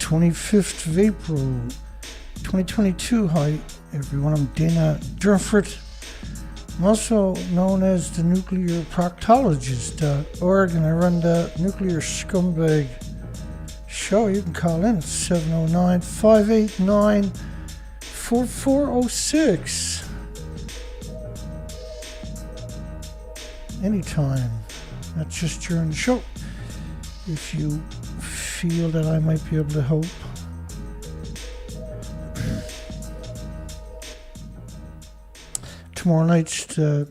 25th of April, 2022. Hi, everyone. I'm Durnford. I'm also known as the Nuclear Proctologist.org, and I run the Nuclear Scumbag show. You can call in at 709-589-4406 anytime. Not just during the show. If you feel that I might be able to help. Tomorrow night's the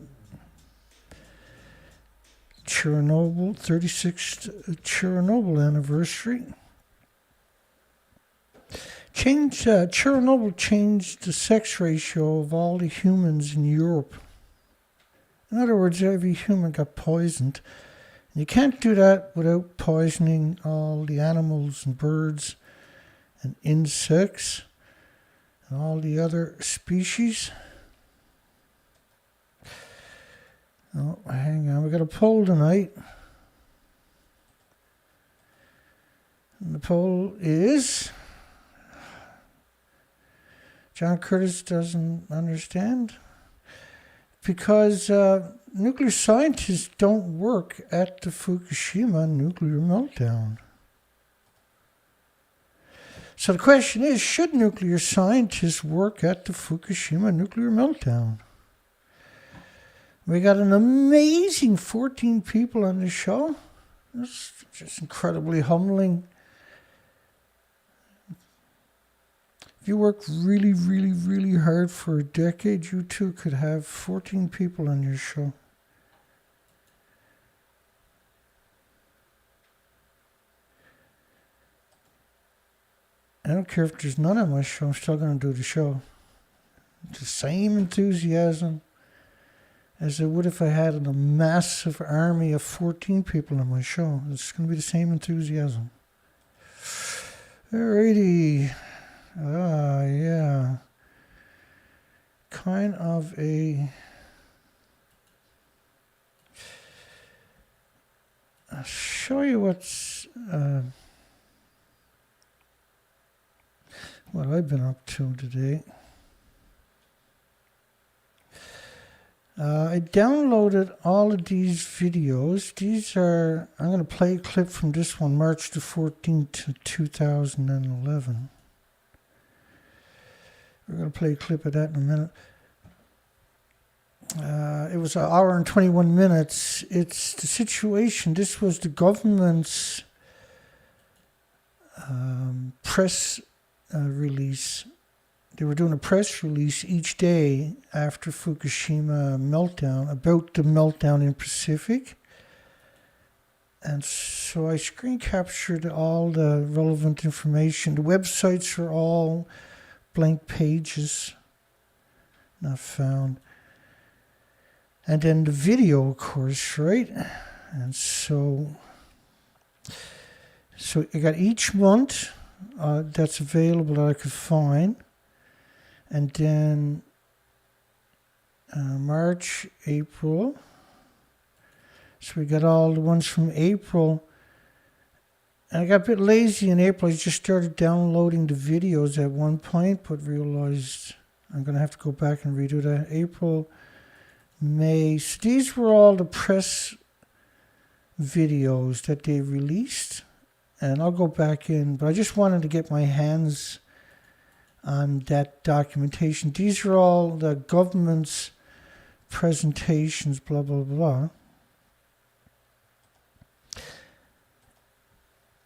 Chernobyl, 36th Chernobyl anniversary. Chernobyl changed the sex ratio of all the humans in Europe. In other words, every human got poisoned. And you can't do that without poisoning all the animals and birds and insects and all the other species. Oh, hang on, we got a poll tonight. And the poll is... John Curtis doesn't understand. Because nuclear scientists don't work at the Fukushima nuclear meltdown. So the question is, should nuclear scientists work at the Fukushima nuclear meltdown? We got an amazing 14 people on the show. It's just incredibly humbling. If you work really, really, really hard for a decade, you too could have 14 people on your show. I don't care if there's none on my show, I'm still going to do the show. It's the same enthusiasm as I would if I had a massive army of 14 people on my show. It's going to be the same enthusiasm. Alrighty. Yeah. Kind of a... I'll show you what's... what I've been up to today. I downloaded all of these videos. These are... I'm going to play a clip from this one, March the 14th, 2011. We're going to play a clip of that in a minute. It was an hour and 21 minutes. It's the situation. This was the government's press release. They were doing a press release each day after Fukushima meltdown about the meltdown in Pacific. And so I screen captured all the relevant information. The websites are all blank pages, not found. And then the video, of course, right? And so I got each month that's available that I could find. And then March, April. So we got all the ones from April. And I got a bit lazy in April. I just started downloading the videos at one point, but realized I'm going to have to go back and redo that. April, May. So these were all the press videos that they released. And I'll go back in, but I just wanted to get my hands on that documentation. These are all the government's presentations, blah, blah, blah.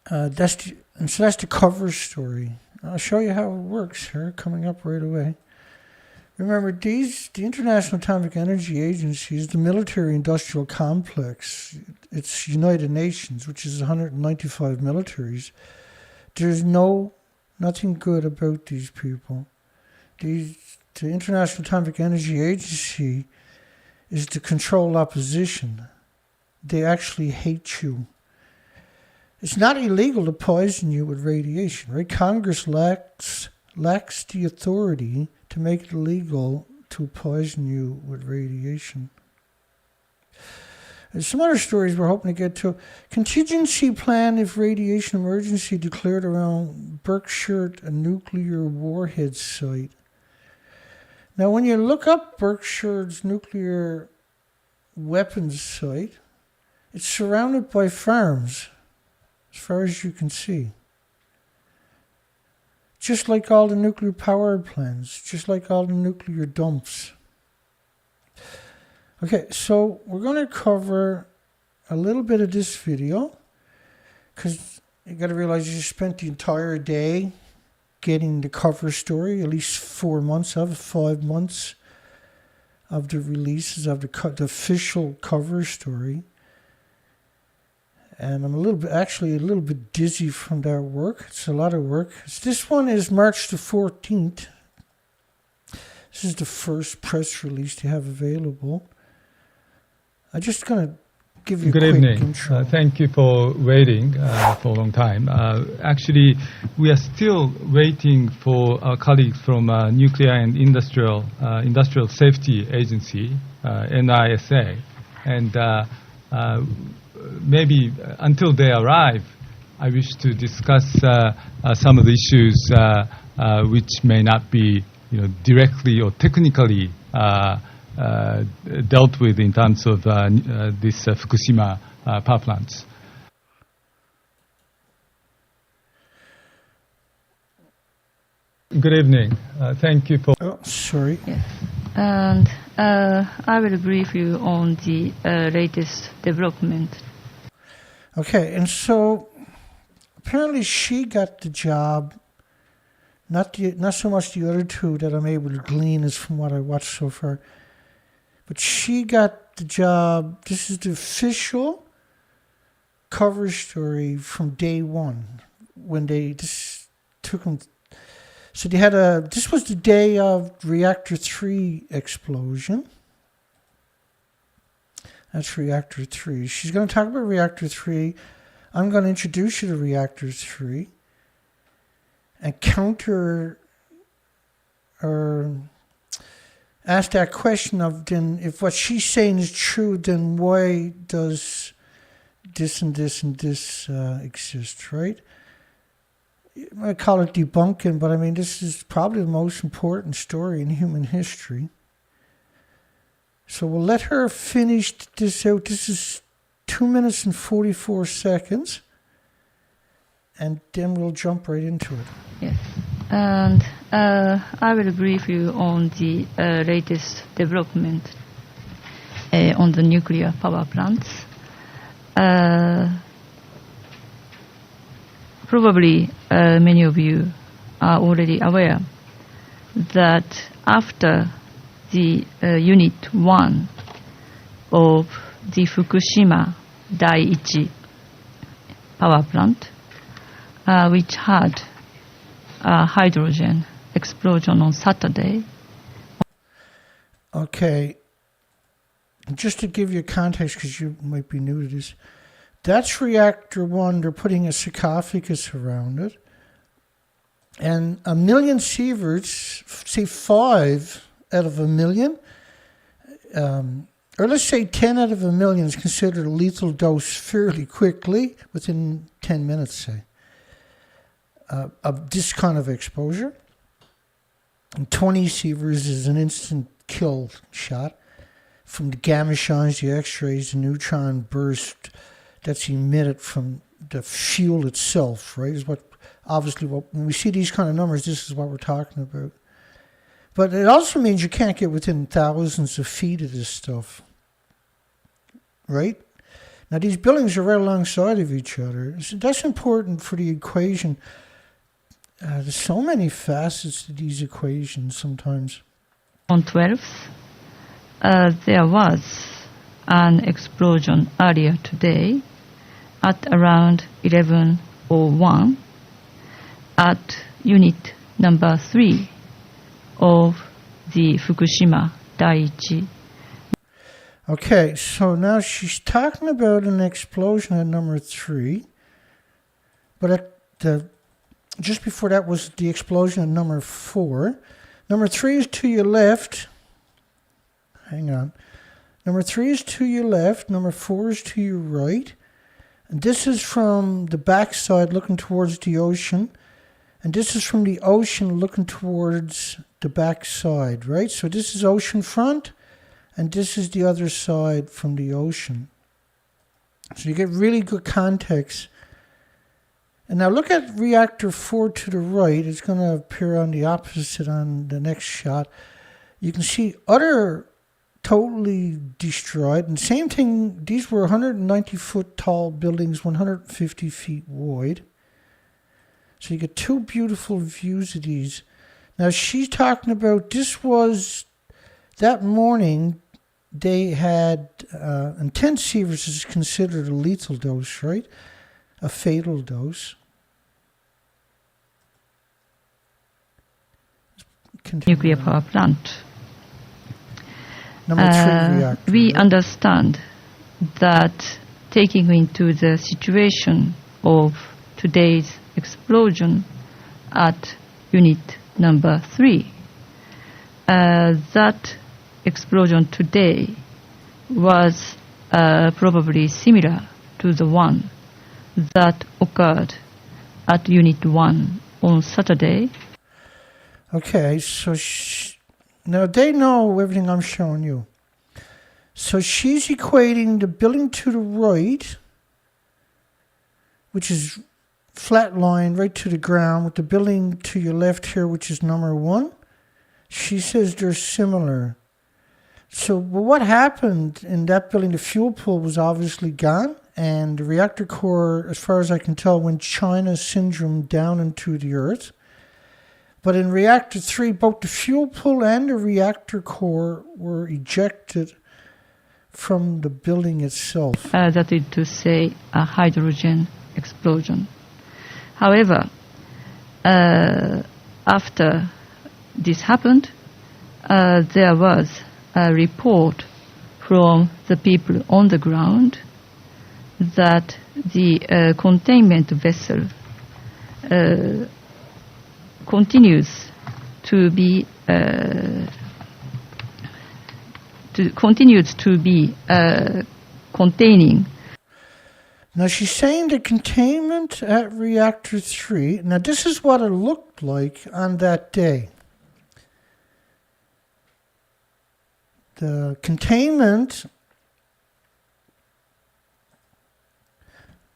That's the cover story. I'll show you how it works here, coming up right away. Remember, the International Atomic Energy Agency is the military-industrial complex. It's United Nations, which is 195 militaries. There's nothing good about these people. The International Atomic Energy Agency is to control opposition. They actually hate you. It's not illegal to poison you with radiation, right? Congress lacks the authority to make it illegal to poison you with radiation. There's some other stories we're hoping to get to. Contingency plan if radiation emergency declared around Berkshire, a nuclear warhead site. Now, when you look up Berkshire's nuclear weapons site, it's surrounded by farms, as far as you can see. Just like all the nuclear power plants, just like all the nuclear dumps. Okay, so we're going to cover a little bit of this video, because you got to realize you spent the entire day getting the cover story, at least 4 months of it, 5 months of the releases of the official cover story. And I'm actually a little bit dizzy from that work. It's a lot of work. This one is March the 14th. This is the first press release they have available. I'm just going to give you a quick intro. Thank you for waiting for a long time. Actually, we are still waiting for our colleagues from Nuclear and Industrial Safety Agency, NISA, and maybe until they arrive, I wish to discuss some of the issues which may not be, directly or technically dealt with in terms of this Fukushima power plants. Good evening. Thank you for... Oh, sorry. Yes. And I will brief you on the latest development. Okay, and so apparently she got the job, not so much the other two that I'm able to glean is from what I watched so far, but she got the job. This is the official cover story from day one when this took them. So they had this was the day of Reactor 3 explosion. That's Reactor 3. She's going to talk about Reactor 3. I'm going to introduce you to Reactor 3 and counter or ask that question of, then if what she's saying is true, then why does this and this and this exist, right? I call it debunking, but I mean, this is probably the most important story in human history. So we'll let her finish this out. This is 2 minutes and 44 seconds. And then we'll jump right into it. Yes. And I will brief you on the latest development on the nuclear power plants. Probably many of you are already aware that after the Unit 1 of the Fukushima Daiichi power plant, which had a hydrogen explosion on Saturday. Okay. Just to give you context, because you might be new to this, that's Reactor 1. They're putting a sarcophagus around it. And 1 million sieverts, say 5 out of 1 million, or let's say 10 out of 1 million is considered a lethal dose fairly quickly, within 10 minutes, say, of this kind of exposure. And 20 sieverts is an instant kill shot from the gamma shines, the X-rays, the neutron burst that's emitted from the fuel itself, right? Is what obviously when we see these kind of numbers, this is what we're talking about. But it also means you can't get within thousands of feet of this stuff, right? Now these buildings are right alongside of each other. So that's important for the equation. There's so many facets to these equations sometimes. On 12th, there was an explosion earlier today at around 11:01 at unit number 3 of the Fukushima Daiichi. Okay, so now she's talking about an explosion at number 3, but just before that was the explosion at number 4. Number 3 is to your left. Hang on. Number 3 is to your left. Number 4 is to your right. And this is from the backside looking towards the ocean. And this is from the ocean looking towards the backside, right? So this is ocean front, and this is the other side from the ocean. So you get really good context. And now look at reactor 4 to the right. It's going to appear on the opposite on the next shot. You can see utter totally destroyed. And same thing, these were 190 foot tall buildings, 150 feet wide. So you get two beautiful views of these. Now she's talking about this was that morning they had, and 10 sieverts is considered a lethal dose, right? A fatal dose. Nuclear power plant. Number 3 reactor. We right? understand that taking into the situation of today's explosion at unit number 3, that explosion today was probably similar to the one that occurred at unit 1 on Saturday. Okay, so now they know everything I'm showing you. So she's equating the building to the right, which is flat line right to the ground, with the building to your left here, which is number 1. She says they're similar. So what happened in that building, the fuel pool was obviously gone, and the reactor core, as far as I can tell, went China syndrome down into the earth. But in reactor 3, both the fuel pool and the reactor core were ejected from the building itself. That is to say, a hydrogen explosion. However, after this happened, there was a report from the people on the ground that the containment vessel continues to be containing. Now she's saying the containment at reactor 3. Now this is what it looked like on that day. The containment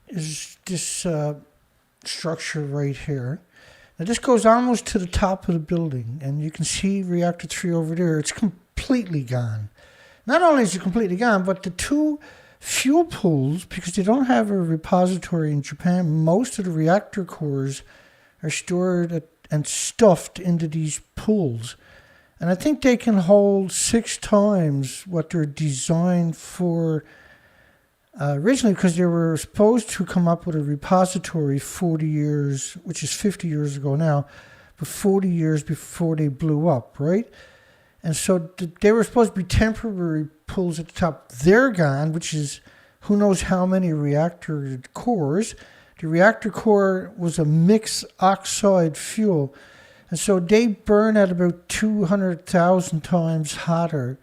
is this structure right here. Now this goes almost to the top of the building, and you can see reactor 3 over there. It's completely gone. Not only is it completely gone, but the two fuel pools, because they don't have a repository in Japan, most of the reactor cores are stored and stuffed into these pools. And I think they can hold 6 times what they're designed for originally, because they were supposed to come up with a repository 40 years, which is 50 years ago now, but 40 years before they blew up, right? And so they were supposed to be temporary pools at the top. They're gone, which is who knows how many reactor cores. The reactor core was a mixed oxide fuel. And so they burn at about 200,000 times hotter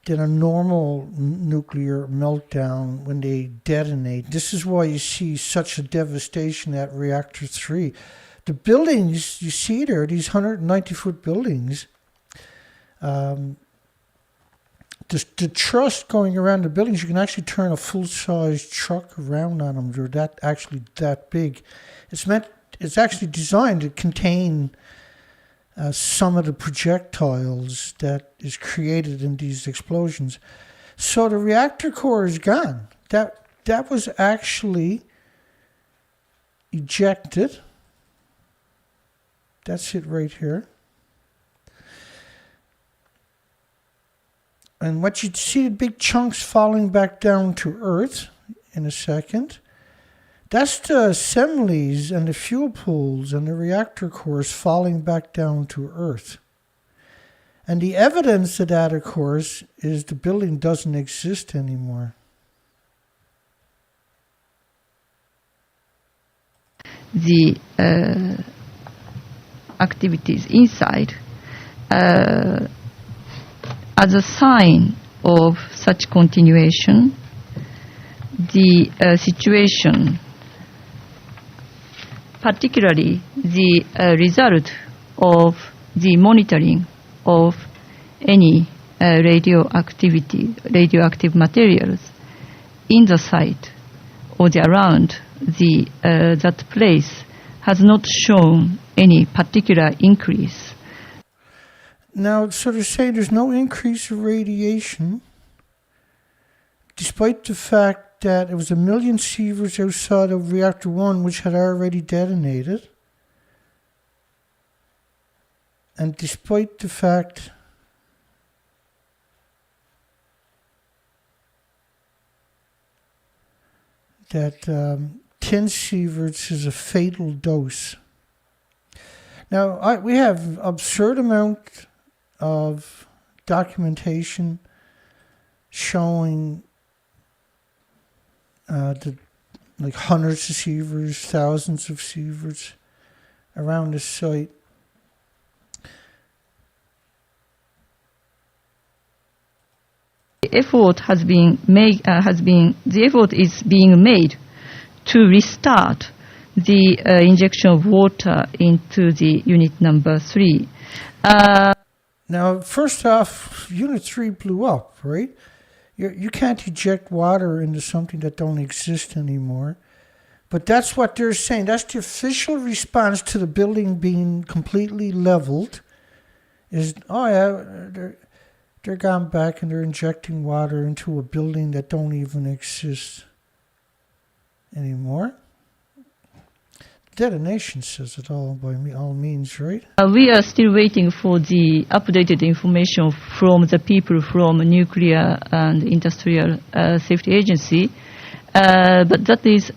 than a normal nuclear meltdown when they detonate. This is why you see such a devastation at reactor 3. The buildings you see there, these 190-foot buildings, the truss going around the buildings, you can actually turn a full-size truck around on them. They're that big. It's actually designed to contain some of the projectiles that is created in these explosions. So the reactor core is gone. That was actually ejected. That's it right here. And what you see, the big chunks falling back down to Earth in a second. That's the assemblies and the fuel pools and the reactor cores falling back down to Earth. And the evidence of that, of course, is the building doesn't exist anymore. The activities inside as a sign of such continuation, the situation, particularly the result of the monitoring of any radioactive materials in the site or around that place has not shown any particular increase. Now, so to say there's no increase of radiation, despite the fact that it was 1 million sieverts outside of Reactor 1, which had already detonated, and despite the fact that 10 sieverts is a fatal dose. Now, we have absurd amount of documentation showing like hundreds of sieverts, thousands of sieverts around the site. The effort is being made to restart the injection of water into the unit number 3. Now, first off, Unit 3 blew up, right? You can't eject water into something that don't exist anymore. But that's what they're saying. That's the official response to the building being completely leveled. Is, oh yeah, they're gone back and they're injecting water into a building that don't even exist anymore. Detonation says it all by all means, right? We are still waiting for the updated information from the people from Nuclear and Industrial Safety Agency, but that is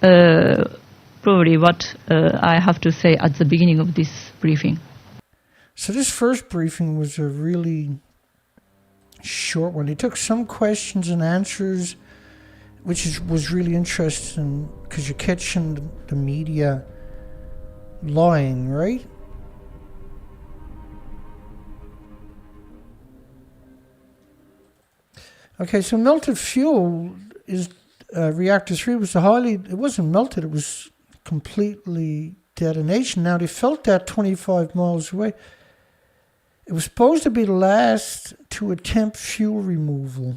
probably what I have to say at the beginning of this briefing. So this first briefing was a really short one. They took some questions and answers, which was really interesting because you're catching the media lying, right? Okay, so melted fuel is reactor 3 was it wasn't melted, it was completely detonation. Now they felt that 25 miles away. It was supposed to be the last to attempt fuel removal.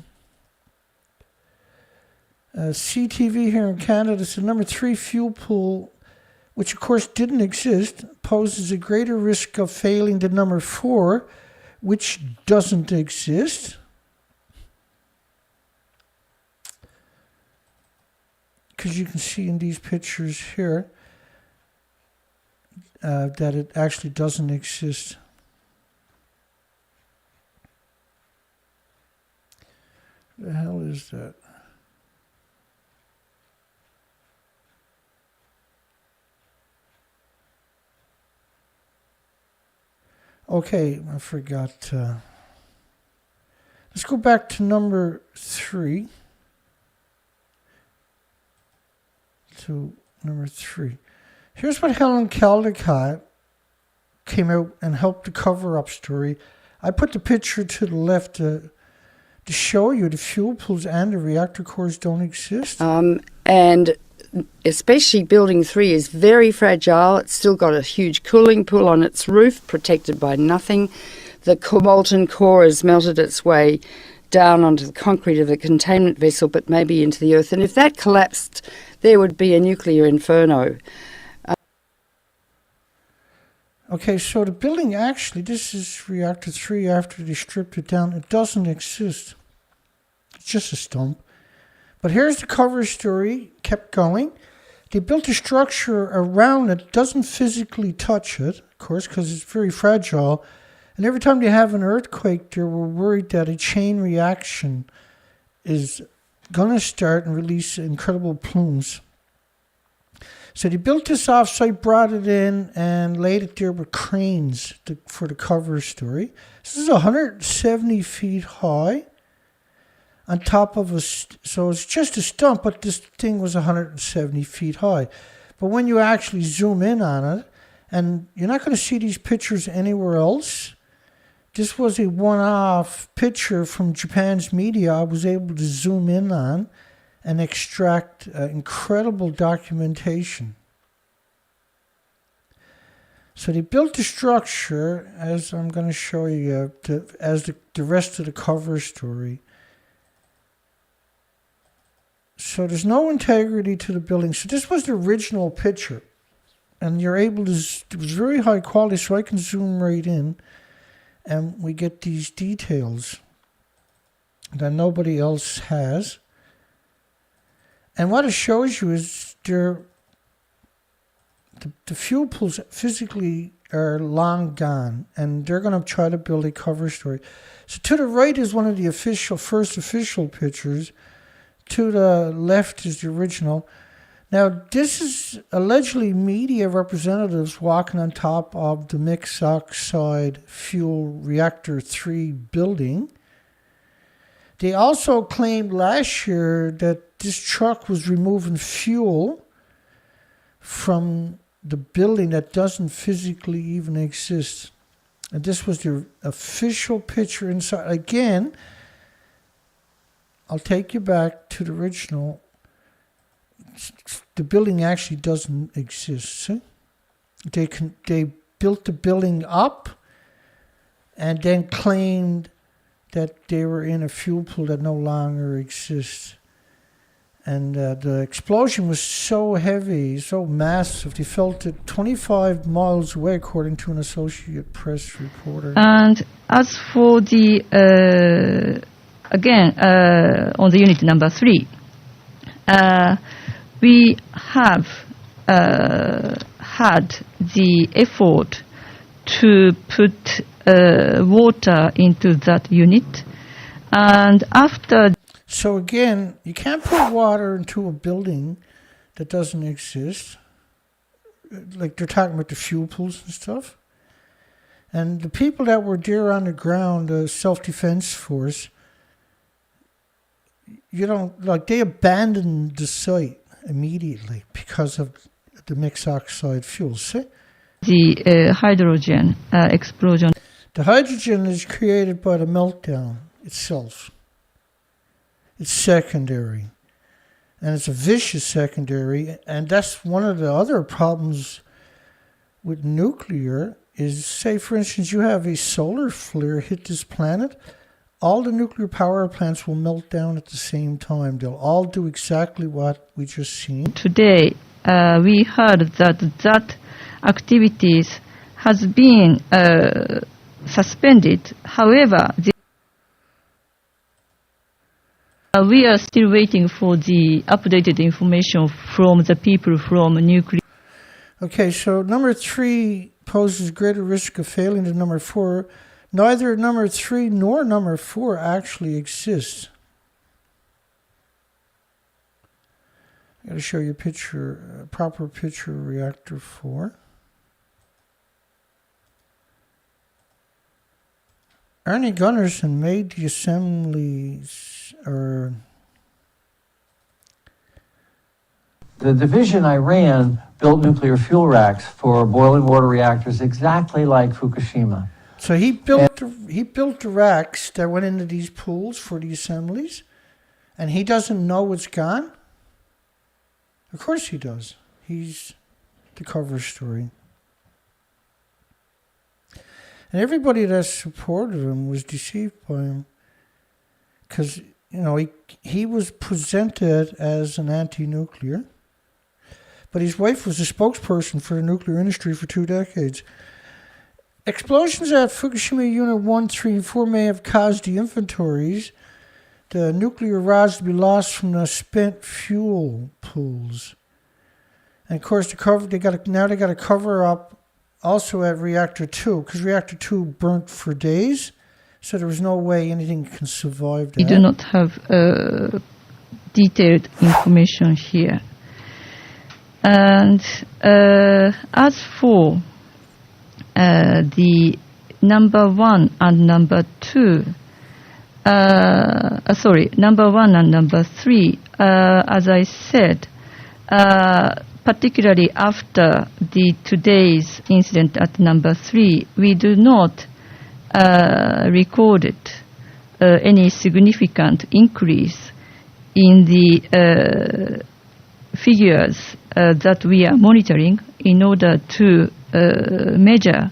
CTV here in Canada said number 3 fuel pool, which of course didn't exist, poses a greater risk of failing than number 4, which doesn't exist. Because you can see in these pictures here that it actually doesn't exist. The hell is that? Okay, I forgot. Let's go back to number 3. To number 3. Here's what Helen Caldecott came out and helped the cover-up story. I put the picture to the left to show you the fuel pools and the reactor cores don't exist. And especially building 3 is very fragile. It's still got a huge cooling pool on its roof, protected by nothing. The molten core has melted its way down onto the concrete of the containment vessel, but maybe into the earth. And if that collapsed, there would be a nuclear inferno. Okay, so the building actually, this is reactor 3 after they stripped it down. It doesn't exist. It's just a stump. But here's the cover story, kept going. They built a structure around it, doesn't physically touch it, of course, because it's very fragile. And every time they have an earthquake there, we're worried that a chain reaction is going to start and release incredible plumes. So they built this off-site, brought it in, and laid it there with cranes for the cover story. This is 170 feet high. On top of so it's just a stump, but this thing was 170 feet high. But when you actually zoom in on it, and you're not going to see these pictures anywhere else, this was a one-off picture from Japan's media I was able to zoom in on and extract incredible documentation. So they built the structure, as I'm going to show you, as the rest of the cover story. So there's no integrity to the building. So this was the original picture. And you're able to, it was very high quality, so I can zoom right in. And we get these details that nobody else has. And what it shows you is the fuel pools physically are long gone, and they're going to try to build a cover story. So to the right is one of the first official pictures. To the left is the original. Now, this is allegedly media representatives walking on top of the mixed oxide fuel reactor 3 building. They also claimed last year that this truck was removing fuel from the building that doesn't physically even exist. And this was the official picture inside. Again, I'll take you back to the original. The building actually doesn't exist. See? They built the building up and then claimed that they were in a fuel pool that no longer exists. And the explosion was so heavy, so massive, they felt it 25 miles away, according to an Associated Press reporter. And as for the, again, on the unit number 3, we have had the effort to put water into that unit. And after... So again, you can't put water into a building that doesn't exist. Like they're talking about the fuel pools and stuff. And the people that were there on the ground, the self-defense force, they abandoned the site immediately because of the mixed oxide fuels. See? The hydrogen explosion. The hydrogen is created by the meltdown itself. It's secondary. And it's a vicious secondary. And that's one of the other problems with nuclear is, say, for instance, you have a solar flare hit this planet. All the nuclear power plants will melt down at the same time. They'll all do exactly what we just seen. Today, we heard that activities has been suspended. However, we are still waiting for the updated information from the people from nuclear. Okay, so number 3 poses greater risk of failing than number 4. Neither number 3 nor number 4 actually exist. I got to show you a proper picture of reactor 4. Ernie Gunnarsson made the assemblies, The division I ran built nuclear fuel racks for boiling water reactors exactly like Fukushima. So he built the racks that went into these pools for the assemblies, and he doesn't know it's gone? Of course he does. He's the cover story. And everybody that supported him was deceived by him. Because, he was presented as an anti-nuclear. But his wife was a spokesperson for the nuclear industry for 2 decades. Explosions at Fukushima Unit 1, 3, and 4 may have caused the inventories, the nuclear rods, to be lost from the spent fuel pools. And of course, they got to cover up also at Reactor 2, because Reactor 2 burnt for days, so there was no way anything can survive that. We do not have detailed information here. And as for the number 1 and number 2, number 1 and number 3, as I said, particularly after today's incident at number 3, we do not recorded any significant increase in the figures that we are monitoring in order to measure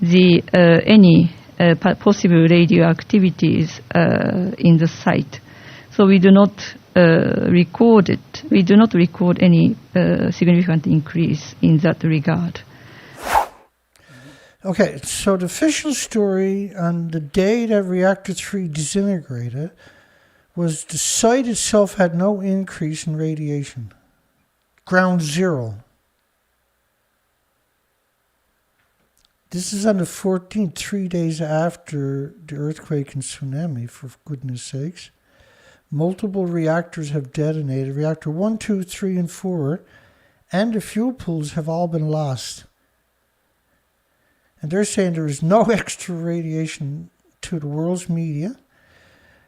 the any possible radioactivities in the site. So we do not record it. We do not record any significant increase in that regard. Okay, so the official story on the day that Reactor 3 disintegrated was the site itself had no increase in radiation. Ground zero. This is on the 14th, 3 days after the earthquake and tsunami, for goodness sakes. Multiple reactors have detonated. Reactor 1, 2, 3, and 4, and the fuel pools have all been lost. And they're saying there is no extra radiation to the world's media.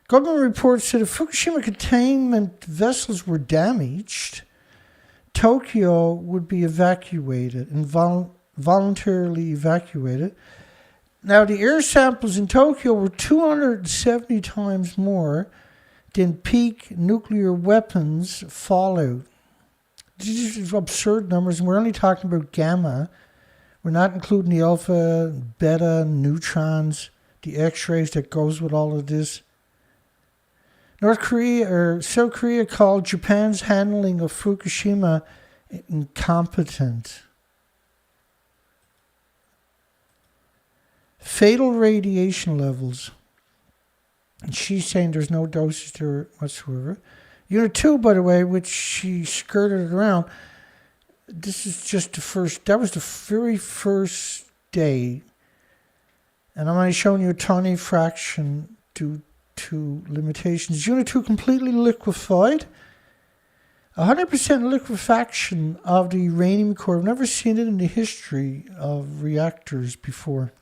Government reports said if Fukushima containment vessels were damaged, Tokyo would be evacuated and voluntarily evacuated. Now, the air samples in Tokyo were 270 times more than peak nuclear weapons fallout. These are absurd numbers, and we're only talking about gamma. We're not including the alpha, beta, neutrons, the X-rays that goes with all of this. South Korea called Japan's handling of Fukushima incompetent. Fatal radiation levels. And she's saying there's no doses there whatsoever. Unit 2, by the way, which she skirted around, this is just that was the very first day. And I'm only showing you a tiny fraction due to limitations. Unit 2 completely liquefied. 100% liquefaction of the uranium core. I've never seen it in the history of reactors before.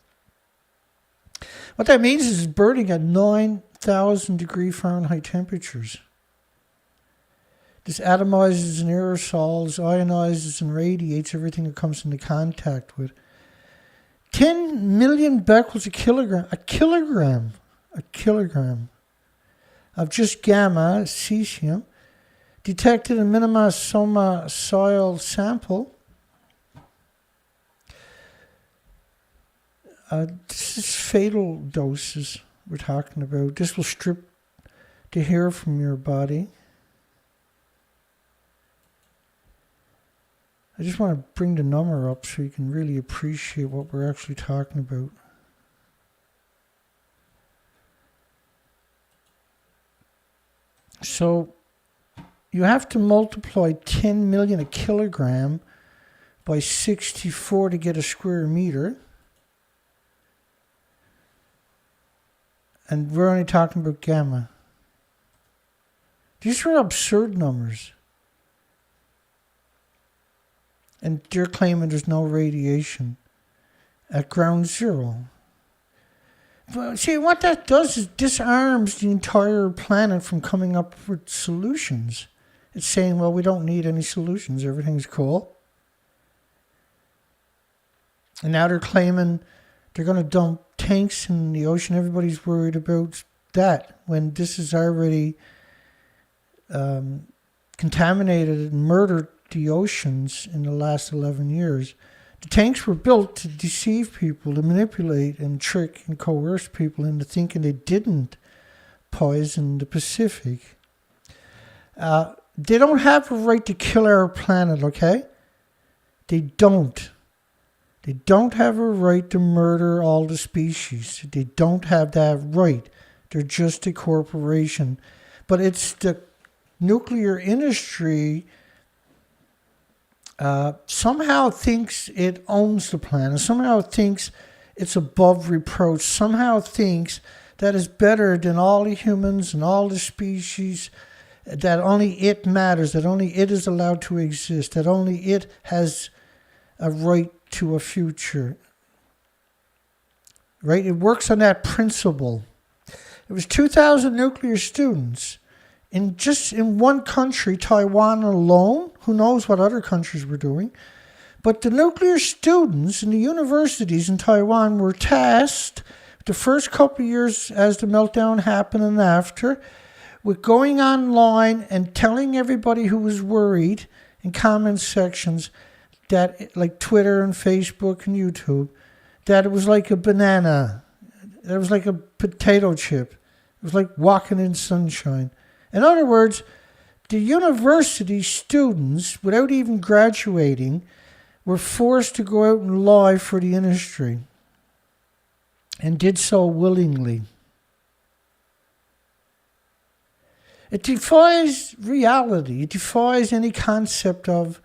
What that means is it's burning at 9,000 degree Fahrenheit temperatures. This atomizes and aerosols, ionizes and radiates everything it comes into contact with. 10 million becquerels a kilogram of just gamma, cesium, detected in Minima Soma soil sample. This is fatal doses we're talking about. This will strip the hair from your body. I just want to bring the number up so you can really appreciate what we're actually talking about. So you have to multiply 10 million a kilogram by 64 to get a square meter. And we're only talking about gamma. These are absurd numbers. And they're claiming there's no radiation at ground zero. But see, what that does is disarms the entire planet from coming up with solutions. It's saying, well, we don't need any solutions. Everything's cool. And now they're claiming they're going to dump tanks in the ocean. Everybody's worried about that when this is already contaminated and murdered the oceans in the last 11 years. The tanks were built to deceive people, to manipulate and trick and coerce people into thinking they didn't poison the Pacific. They don't have a right to kill our planet, okay? They don't. They don't have a right to murder all the species. They don't have that right. They're just a corporation. But it's the nuclear industry somehow thinks it owns the planet, somehow thinks it's above reproach, somehow thinks that it's better than all the humans and all the species, that only it matters, that only it is allowed to exist, that only it has a right to a future. Right? It works on that principle. It was 2,000 nuclear students in one country, Taiwan alone. Who knows what other countries were doing? But the nuclear students in the universities in Taiwan were tasked The first couple of years as the meltdown happened and after, with going online and telling everybody who was worried in comment sections that, like Twitter and Facebook and YouTube, that it was like a banana, it was like a potato chip, it was like walking in sunshine. In other words, the university students, without even graduating, were forced to go out and lie for the industry, and did so willingly. It defies reality. It defies any concept of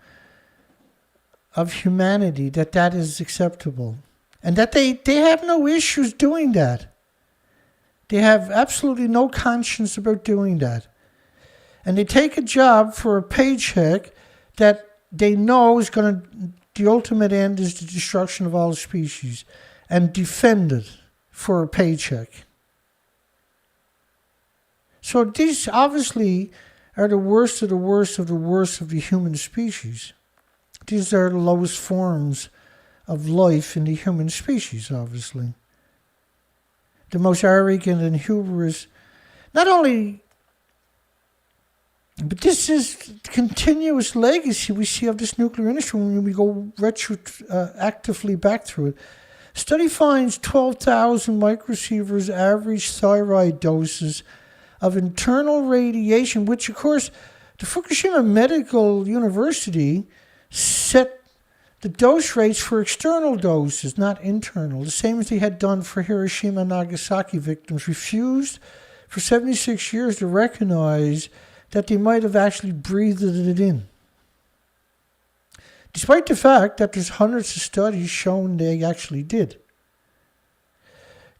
humanity that is acceptable. And that they have no issues doing that. They have absolutely no conscience about doing that. And they take a job for a paycheck that they know is going to, the ultimate end is the destruction of all species, and defend it for a paycheck. So these obviously are the worst of the worst of the worst of the human species. These are the lowest forms of life in the human species, obviously. The most arrogant and hubris, not only, but this is continuous legacy we see of this nuclear industry when we go retroactively back through it. Study finds 12,000 microsieverts average thyroid doses of internal radiation, which of course the Fukushima Medical University set the dose rates for external doses, not internal, the same as they had done for Hiroshima and Nagasaki victims, refused for 76 years to recognize that they might have actually breathed it in. Despite the fact that there's hundreds of studies showing they actually did.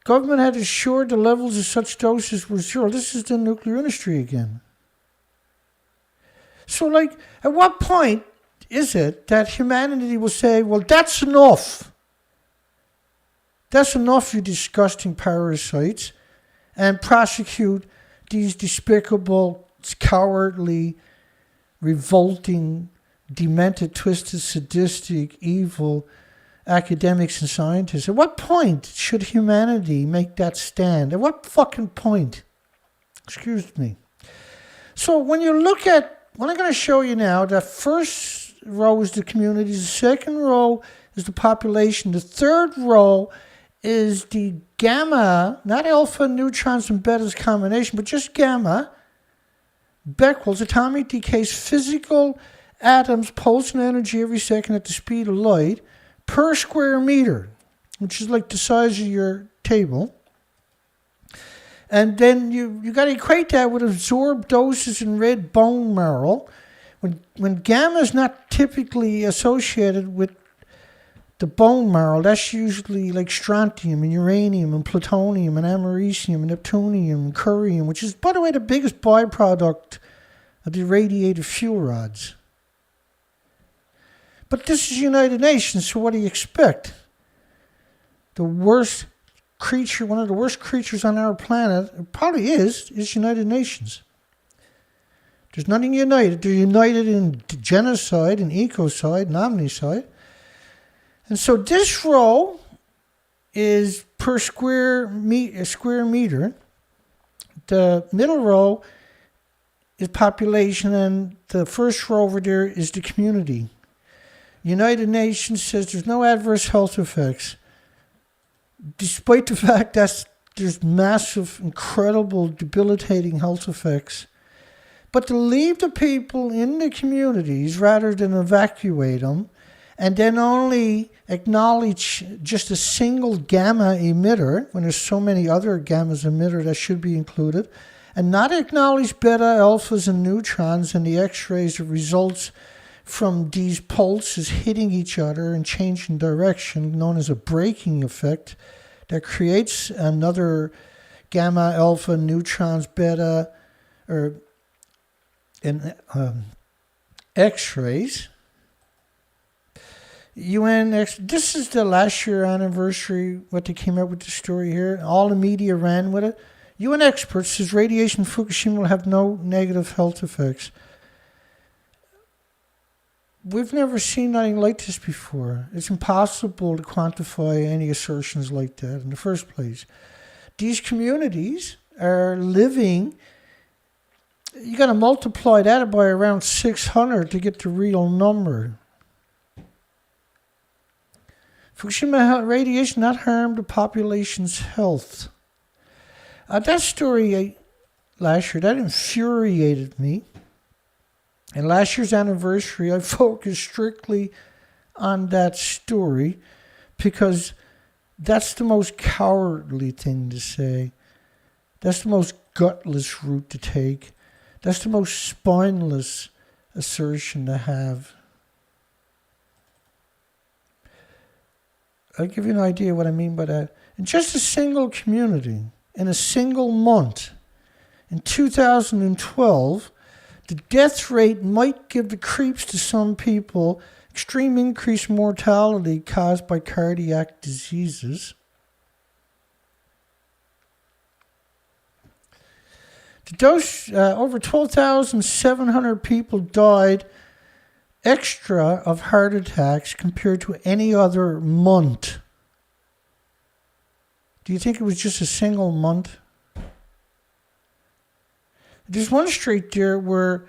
Government had assured the levels of such doses were zero. This is the nuclear industry again. So, like, at what point is it that humanity will say, well, that's enough. That's enough, you disgusting parasites, and prosecute these despicable, cowardly, revolting, demented, twisted, sadistic, evil academics and scientists. At what point should humanity make that stand? At what fucking point? Excuse me. So when you look at, what I'm going to show you now, the first row is the communities, the second row is the population, the third row is the gamma, not alpha, neutrons, and betas combination, but just gamma, Becquerel's atomic decays physical atoms pulsing energy every second at the speed of light per square meter, which is like the size of your table. And then you got to equate that with absorbed doses in red bone marrow. When gamma is not typically associated with the bone marrow, that's usually like strontium and uranium and plutonium and americium and neptunium and curium, which is, by the way, the biggest byproduct of the irradiated fuel rods. But this is United Nations, so what do you expect? The worst creature, one of the worst creatures on our planet, it probably is United Nations. There's nothing united. They're united in genocide and ecocide and omnicide. And so this row is per square meter. The middle row is population, and the first row over there is the community. United Nations says there's no adverse health effects, despite the fact that there's massive, incredible, debilitating health effects. But to leave the people in the communities rather than evacuate them, and then only acknowledge just a single gamma emitter, when there's so many other gammas emitter that should be included, and not acknowledge beta, alphas, and neutrons and the X-rays that results from these pulses hitting each other and changing direction, known as a braking effect, that creates another gamma, alpha, neutrons, beta, and X-rays. This is the last year anniversary, what they came out with the story here. All the media ran with it. UN experts says radiation from Fukushima will have no negative health effects. we've never seen anything like this before. It's impossible to quantify any assertions like that in the first place. These communities are living, you got to multiply that by around 600 to get the real number. Fukushima radiation not harmed the population's health. That story last year, that infuriated me. And last year's anniversary, I focused strictly on that story because that's the most cowardly thing to say. That's the most gutless route to take. That's the most spineless assertion to have. I'll give you an idea what I mean by that. In just a single community, in a single month, in 2012, the death rate might give the creeps to some people, extreme increased mortality caused by cardiac diseases. Over 12,700 people died extra of heart attacks compared to any other month. Do you think it was just a single month? There's one street there where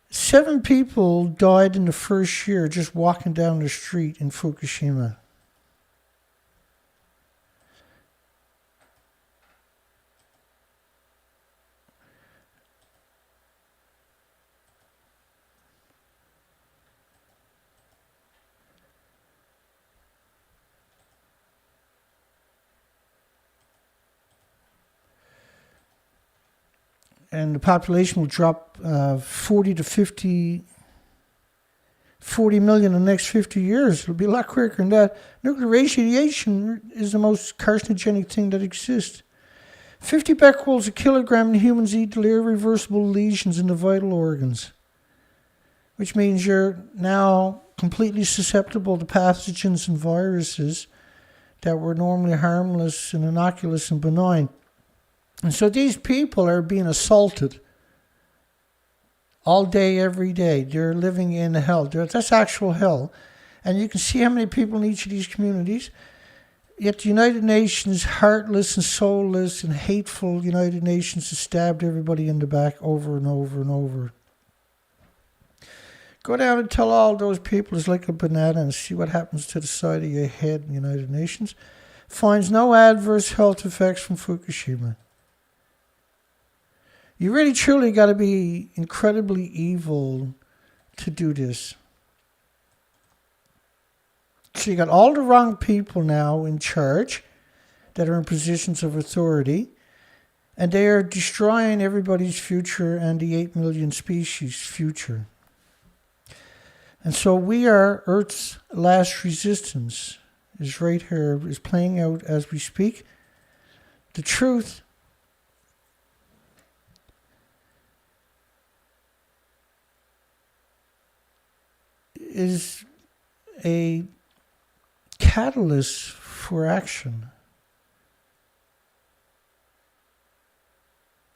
7 people died in the first year just walking down the street in Fukushima. And the population will drop 40 million in the next 50 years. It'll be a lot quicker than that. Nuclear radiation is the most carcinogenic thing that exists. 50 becquerels a kilogram in humans eat irreversible lesions in the vital organs, which means you're now completely susceptible to pathogens and viruses that were normally harmless and innocuous and benign. And so these people are being assaulted all day, every day. They're living in hell. That's actual hell. And you can see how many people in each of these communities. Yet the United Nations, heartless and soulless and hateful United Nations, has stabbed everybody in the back over and over and over. Go down and tell all those people it's like a banana and see what happens to the side of your head in the United Nations. Finds no adverse health effects from Fukushima. You really truly got to be incredibly evil to do this. So you got all the wrong people now in charge that are in positions of authority, and they are destroying everybody's future and the 8 million species' future. And so we are Earth's last resistance is right here, is playing out as we speak. The truth is a catalyst for action.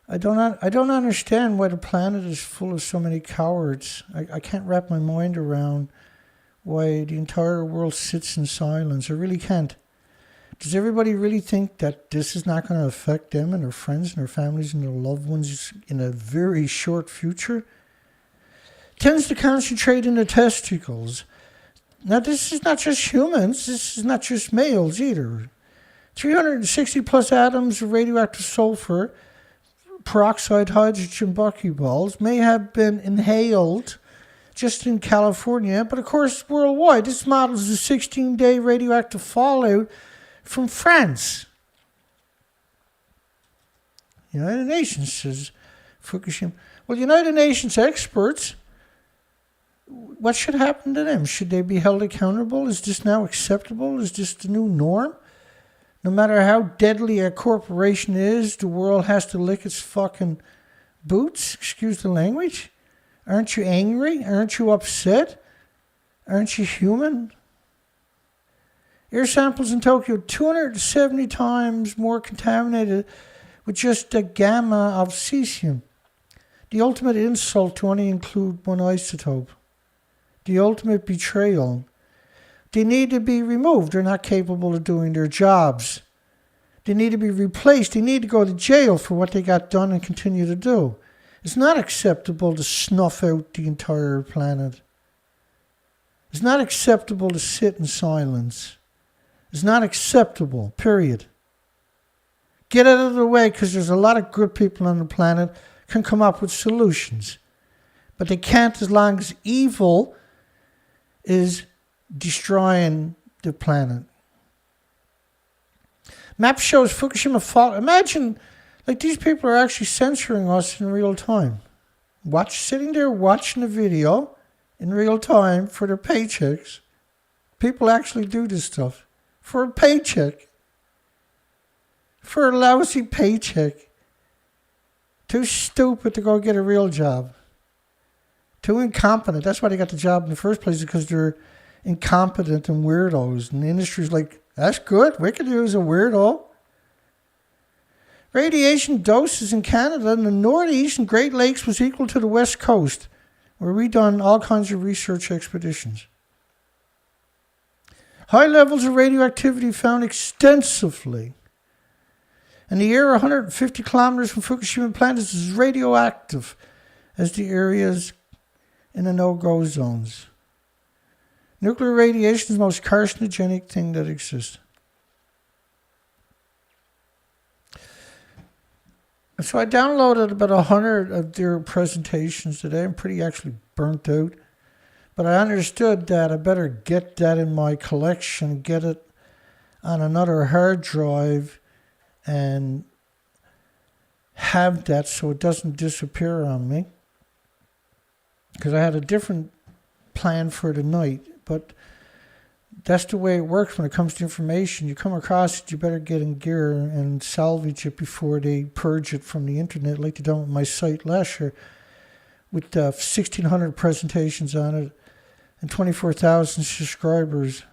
I don't understand why the planet is full of so many cowards. I can't wrap my mind around why the entire world sits in silence. I really can't. Does everybody really think that this is not going to affect them and their friends and their families and their loved ones in a very short future? Tends to concentrate in the testicles. Now, this is not just humans. This is not just males either. 360 plus atoms of radioactive sulfur, peroxide hydrogen buckyballs may have been inhaled just in California, but of course worldwide. This models the 16-day radioactive fallout from France. United Nations says Fukushima. Well, United Nations experts, what should happen to them? Should they be held accountable? Is this now acceptable? Is this the new norm? No matter how deadly a corporation is, the world has to lick its fucking boots? Excuse the language? Aren't you angry? Aren't you upset? Aren't you human? Air samples in Tokyo 270 times more contaminated with just a gamma of cesium. The ultimate insult to only include one isotope. the ultimate betrayal. They need to be removed. They're not capable of doing their jobs. They need to be replaced. They need to go to jail for what they got done and continue to do. It's not acceptable to snuff out the entire planet. It's not acceptable to sit in silence. It's not acceptable, period. Get out of the way, because there's a lot of good people on the planet can come up with solutions. But they can't as long as evil is destroying the planet. Map shows Fukushima fault. Imagine, like, these people are actually censoring us in real time. Sitting there watching the video in real time for their paychecks. People actually do this stuff for a paycheck. For a lousy paycheck. Too stupid to go get a real job. Too incompetent. That's why they got the job in the first place, because they're incompetent and weirdos. And the industry's like, that's good. We could use a weirdo. Radiation doses in Canada and the Northeast and Great Lakes was equal to the West Coast, where we done all kinds of research expeditions. High levels of radioactivity found extensively. And the area 150 kilometers from Fukushima plant is as radioactive as the areas in the no-go zones. Nuclear radiation is the most carcinogenic thing that exists. So I downloaded about 100 of their presentations today. I'm pretty actually burnt out. But I understood that I better get that in my collection, get it on another hard drive, and have that so it doesn't disappear on me. Because I had a different plan for tonight. But that's the way it works when it comes to information. You come across it, you better get in gear and salvage it before they purge it from the internet, like they done with my site last year, with 1,600 presentations on it and 24,000 subscribers.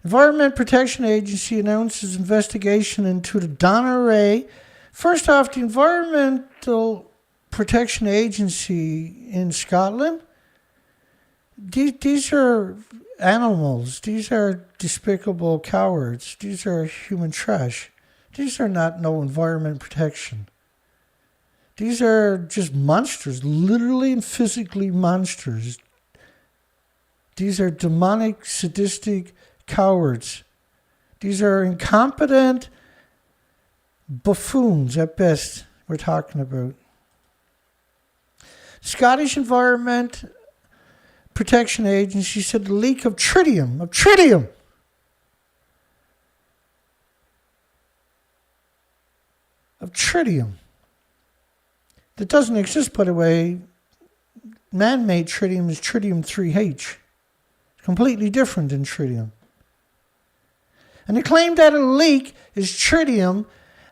Environment Protection Agency announces investigation into the Dounreay. First off, the Environmental Protection Agency in Scotland, these are animals. These are despicable cowards. These are human trash. These are not no environment protection. These are just monsters, literally and physically monsters. These are demonic, sadistic cowards. These are incompetent buffoons at best we're talking about. Scottish Environment Protection Agency said the leak of tritium, that doesn't exist, by the way. Man-made tritium is tritium-3H. It's completely different than tritium. And they claim that a leak is tritium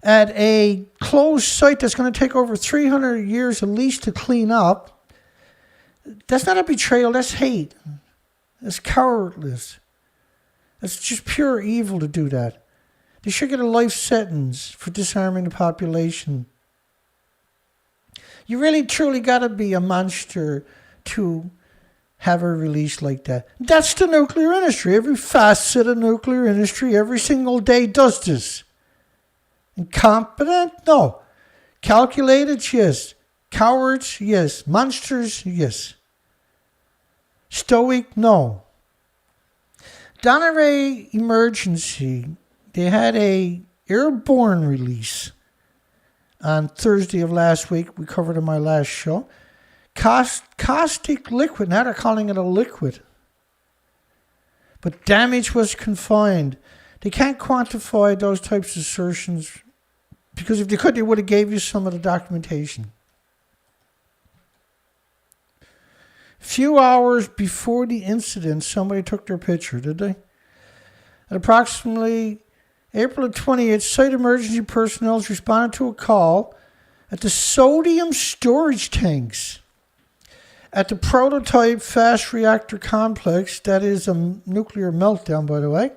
at a closed site that's going to take over 300 years at least to clean up. That's not a betrayal, that's hate. That's cowardless. That's just pure evil to do that. They should get a life sentence for disarming the population. You really truly got to be a monster to have a release like that. That's the nuclear industry. Every facet of nuclear industry every single day does this. Incompetent? No. Calculated? Yes. Cowards? Yes. Monsters? Yes. Stoic? No. Dounreay Emergency, they had a airborne release on Thursday of last week. We covered in my last show. Caustic liquid. Now they're calling it a liquid. But damage was confined. They can't quantify those types of assertions, because if they could, they would have gave you some of the documentation. Few hours before the incident, somebody took their picture, did they? At approximately April 28th, site emergency personnel responded to a call at the sodium storage tanks at the prototype fast reactor complex. That is a nuclear meltdown, by the way.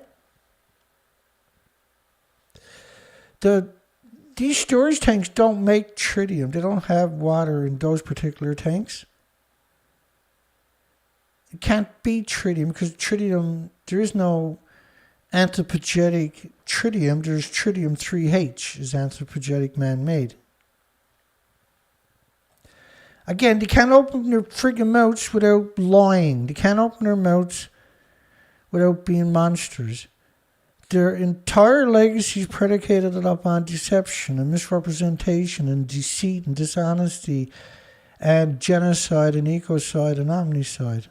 These storage tanks don't make tritium. They don't have water in those particular tanks. It can't be tritium because tritium, there is no anthropogenic tritium. There's tritium 3H is anthropogenic man-made. Again, they can't open their friggin' mouths without lying. They can't open their mouths without being monsters. Their entire legacy is predicated upon deception and misrepresentation and deceit and dishonesty and genocide and ecocide and omnicide.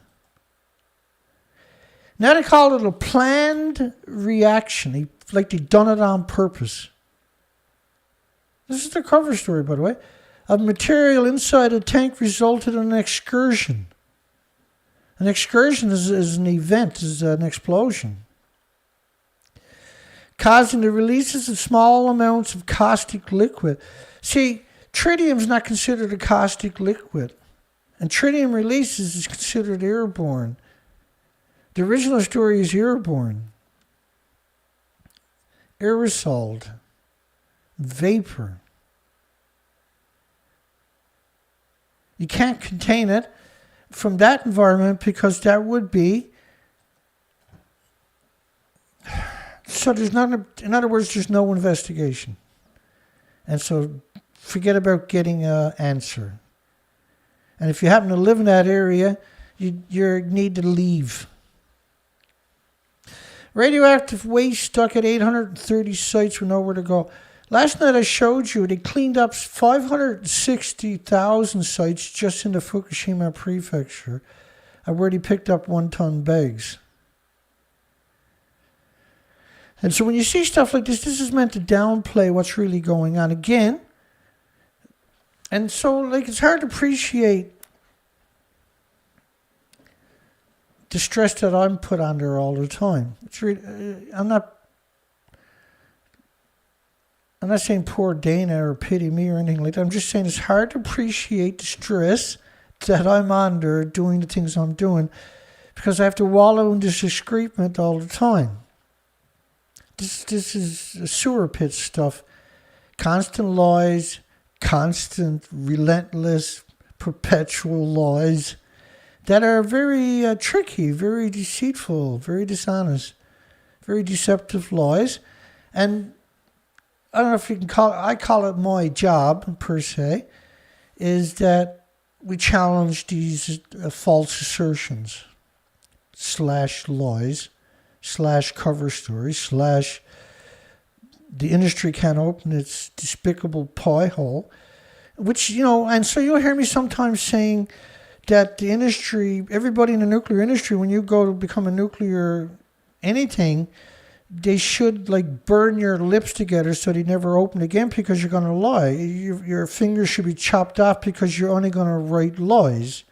Now they call it a planned reaction, like they've done it on purpose. This is the cover story, by the way. Of material inside a tank resulted in an excursion. An excursion is an event, is an explosion, causing the releases of small amounts of caustic liquid. See, tritium is not considered a caustic liquid, and tritium releases is considered airborne. The original story is airborne, aerosol, vapor. You can't contain it from that environment because that would be... So there's not, in other words, there's no investigation. And so forget about getting an answer. And if you happen to live in that area, you need to leave. Radioactive waste stuck at 830 sites with nowhere to go. Last night I showed you they cleaned up 560,000 sites just in the Fukushima prefecture, where they picked up 1-ton bags. And so when you see stuff like this is meant to downplay what's really going on again. And so, like, it's hard to appreciate the stress that I'm put under all the time. It's really, I'm not saying poor Dana or pity me or anything like that. I'm just saying it's hard to appreciate the stress that I'm under doing the things I'm doing because I have to wallow in this excrement all the time. This is sewer pit stuff. Constant lies, constant, relentless, perpetual lies that are very tricky, very deceitful, very dishonest, very deceptive lies. And I don't know if you can call it, I call it my job, per se, is that we challenge these false assertions, / lies, / cover stories, / the industry can't open its despicable pie hole, which, and so you'll hear me sometimes saying that the industry, everybody in the nuclear industry, when you go to become a nuclear anything, they should burn your lips together so they never open again because you're going to lie. Your fingers should be chopped off because you're only going to write lies.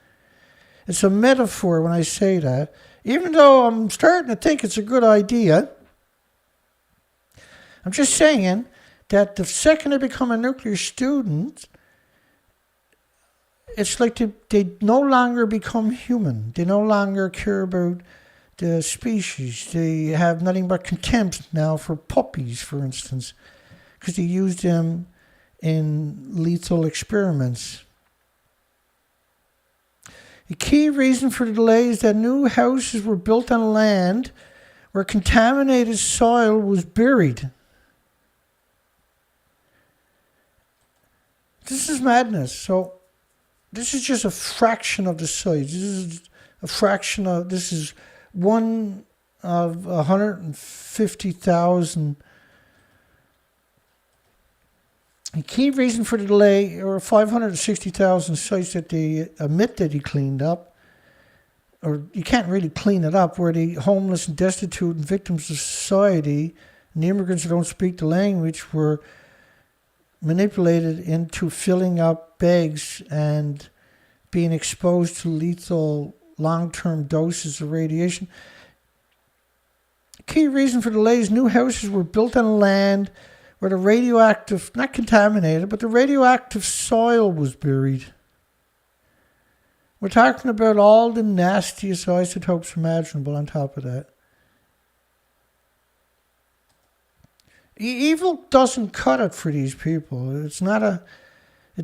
It's a metaphor when I say that. Even though I'm starting to think it's a good idea, I'm just saying that the second I become a nuclear student, it's like they no longer become human. They no longer care about the species. They have nothing but contempt now for puppies, for instance, because they use them in lethal experiments. The key reason for the delay is that new houses were built on land where contaminated soil was buried. This is madness. So this is just a fraction of the site. This is one of 150,000. The key reason for the delay are 560,000 sites that they admit that he cleaned up, or you can't really clean it up, where the homeless and destitute and victims of society and the immigrants who don't speak the language were manipulated into filling up bags and being exposed to lethal long-term doses of radiation. The key reason for the delay is new houses were built on land where the radioactive, not contaminated, but the radioactive soil was buried. We're talking about all the nastiest isotopes imaginable on top of that. Evil doesn't cut it for these people. It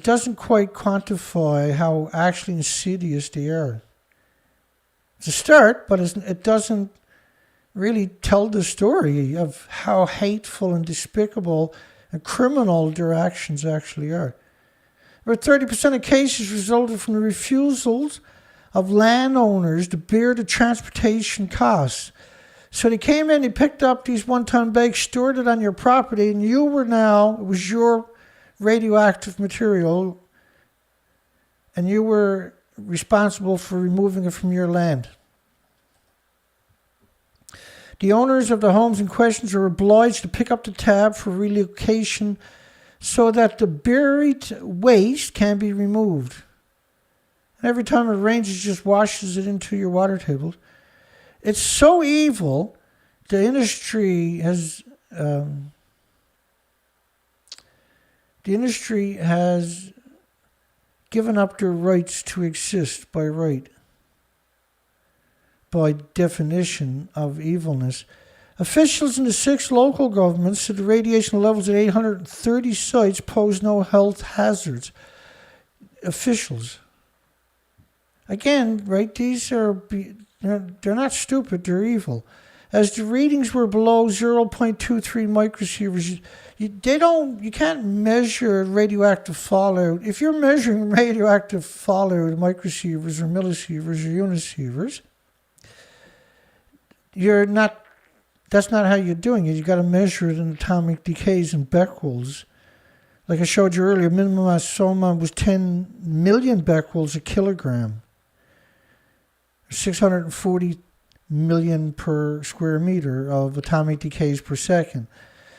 doesn't quite quantify how actually insidious they are. It's a start, but it doesn't really tell the story of how hateful and despicable and criminal their actions actually are. About 30% of cases resulted from the refusals of landowners to bear the transportation costs. So they came in, they picked up these 1-ton bags, stored it on your property, and it was your radioactive material, and you were responsible for removing it from your land. The owners of the homes in question are obliged to pick up the tab for relocation so that the buried waste can be removed. And every time it rains, it just washes it into your water tables. It's so evil, the industry has given up their rights to exist by right. By definition of evilness. Officials in the 6 local governments said the radiation levels at 830 sites pose no health hazards. Officials. Again, right, they're not stupid, they're evil. As the readings were below 0.23 microsieverts, you can't measure radioactive fallout. If you're measuring radioactive fallout in microsieverts or millisieverts or unisieverts, that's not how you're doing it. You got to measure it in atomic decays and becquerels. Like I showed you earlier, minimum mass soma was 10 million becquerels a kilogram. 640 million per square meter of atomic decays per second.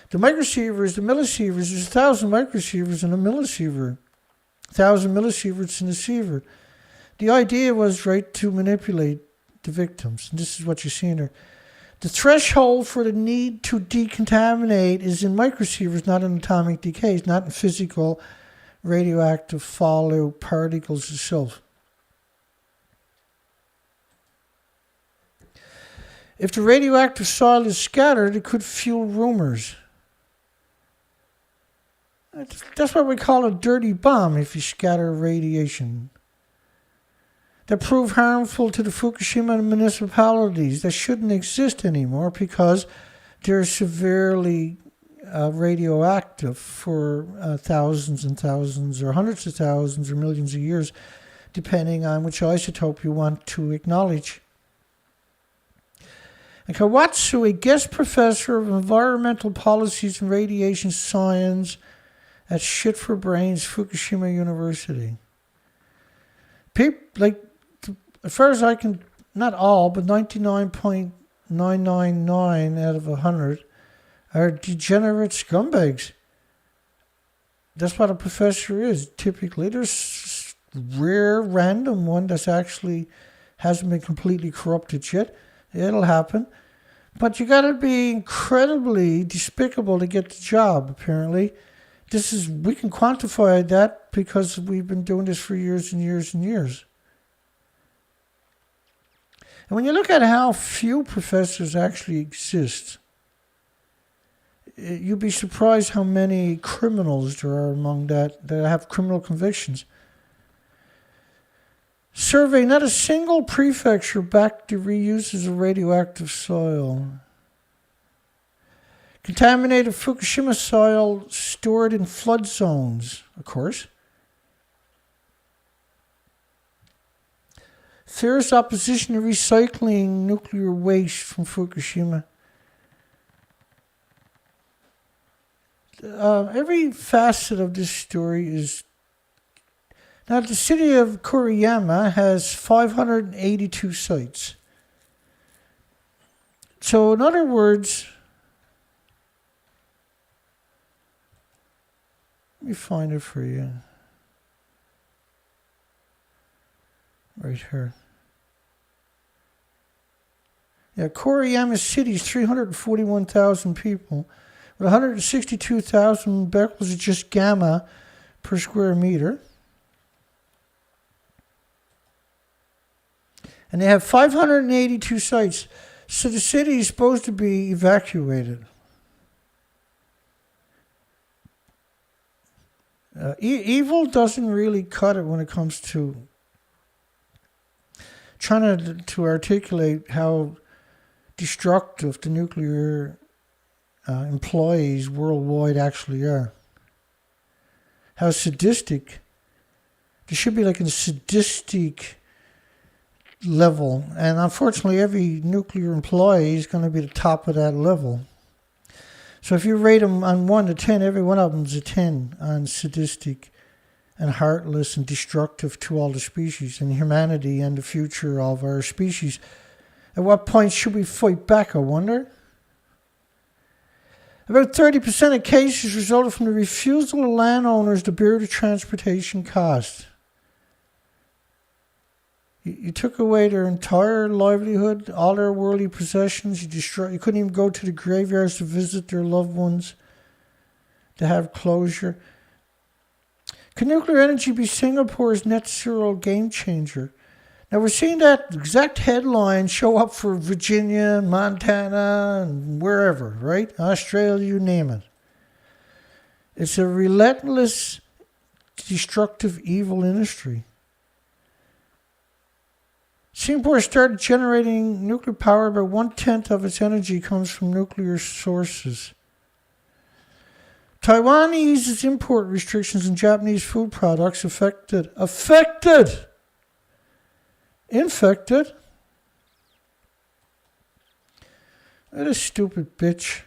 The microsieverts, the millisieverts, there's 1,000 microsieverts in a millisievert. 1,000 millisieverts in a sievert. The idea was, right, to manipulate the victims. And this is what you're seeing there. The threshold for the need to decontaminate is in microsieverts, not in atomic decays, not in physical radioactive fallout particles itself. If the radioactive soil is scattered, it could fuel rumors. That's what we call a dirty bomb if you scatter radiation. That prove harmful to the Fukushima municipalities that shouldn't exist anymore because they're severely radioactive for thousands and thousands or hundreds of thousands or millions of years, depending on which isotope you want to acknowledge. And Kawatsu, a guest professor of environmental policies and radiation science at Shit for Brains, Fukushima University. As far as I can, not all, but 99.999 out of 100 are degenerate scumbags. That's what a professor is, typically. There's rare, random one that's actually hasn't been completely corrupted yet. It'll happen. But you got to be incredibly despicable to get the job, apparently. We can quantify that because we've been doing this for years and years and years. And when you look at how few professors actually exist, you'd be surprised how many criminals there are among that have criminal convictions. Survey, not a single prefecture backed the reuses of radioactive soil. Contaminated Fukushima soil stored in flood zones, of course. Fierce opposition to recycling nuclear waste from Fukushima. Every facet of this story is... Now, the city of Kuriyama has 582 sites. So, in other words... Let me find it for you. Right here. Yeah, Kuriyama City is 341,000 people, with 162,000 becquerels of just gamma per square meter. And they have 582 sites. So the city is supposed to be evacuated. Evil doesn't really cut it when it comes to trying to articulate how destructive the nuclear employees worldwide actually are. How sadistic. There should be like a sadistic level. And unfortunately, every nuclear employee is going to be the top of that level. So if you rate them on 1 to 10, every one of them is a 10 on sadistic and heartless and destructive to all the species and humanity and the future of our species. At what point should we fight back, I wonder? About 30% of cases resulted from the refusal of landowners to bear the transportation cost. You took away their entire livelihood, all their worldly possessions. You couldn't even go to the graveyards to visit their loved ones, to have closure. Could nuclear energy be Singapore's net zero game changer? Now we're seeing that exact headline show up for Virginia, Montana, and wherever, right? Australia, you name it. It's a relentless, destructive, evil industry. Singapore started generating nuclear power, but 1/10 of its energy comes from nuclear sources. Taiwan eases import restrictions on Japanese food products infected. That is stupid bitch.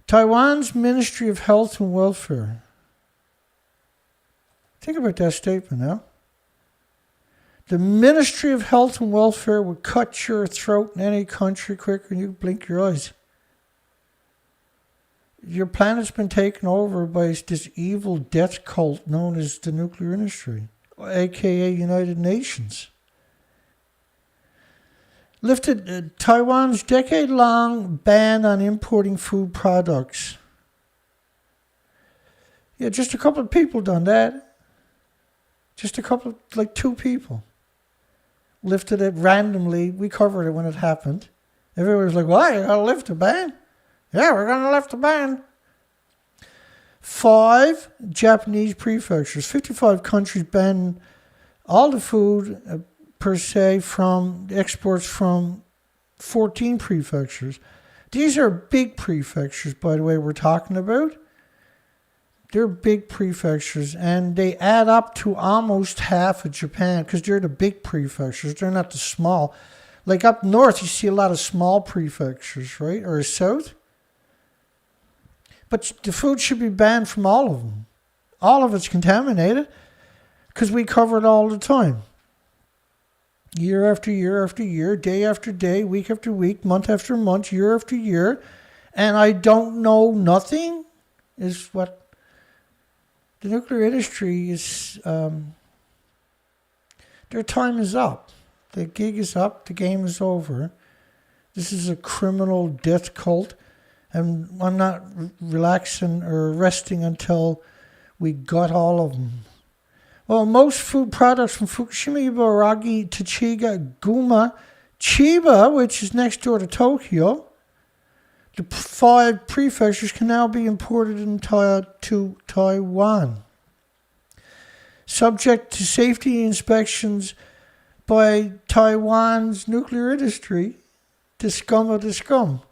Taiwan's Ministry of Health and Welfare. Think about that statement now. The Ministry of Health and Welfare would cut your throat in any country quicker than you blink your eyes. Your planet's been taken over by this evil death cult known as the nuclear industry, aka United Nations. Lifted Taiwan's decade-long ban on importing food products. Yeah, just a couple of people done that. Just a couple, like 2 people. Lifted it randomly. We covered it when it happened. Everybody was like, why? You gotta lift the ban? Yeah, we're gonna lift the ban. 5 Japanese prefectures. 55 countries ban all the food per se from exports from 14 prefectures. These are big prefectures, by the way, we're talking about. They're big prefectures, and they add up to almost half of Japan because they're the big prefectures. They're not the small. Like up north, you see a lot of small prefectures, right? Or south. But the food should be banned from all of them. All of it's contaminated because we cover it all the time. Year after year after year, day after day, week after week, month after month, year after year. And I don't know nothing is what the nuclear industry is. Their time is up. The gig is up. The game is over. This is a criminal death cult. And I'm not relaxing or resting until we got all of them. Well, most food products from Fukushima, Ibaraki, Tachiga, Guma, Chiba, which is next door to Tokyo, the 5 prefectures can now be imported to Taiwan. Subject to safety inspections by Taiwan's nuclear industry, the scum of the scum.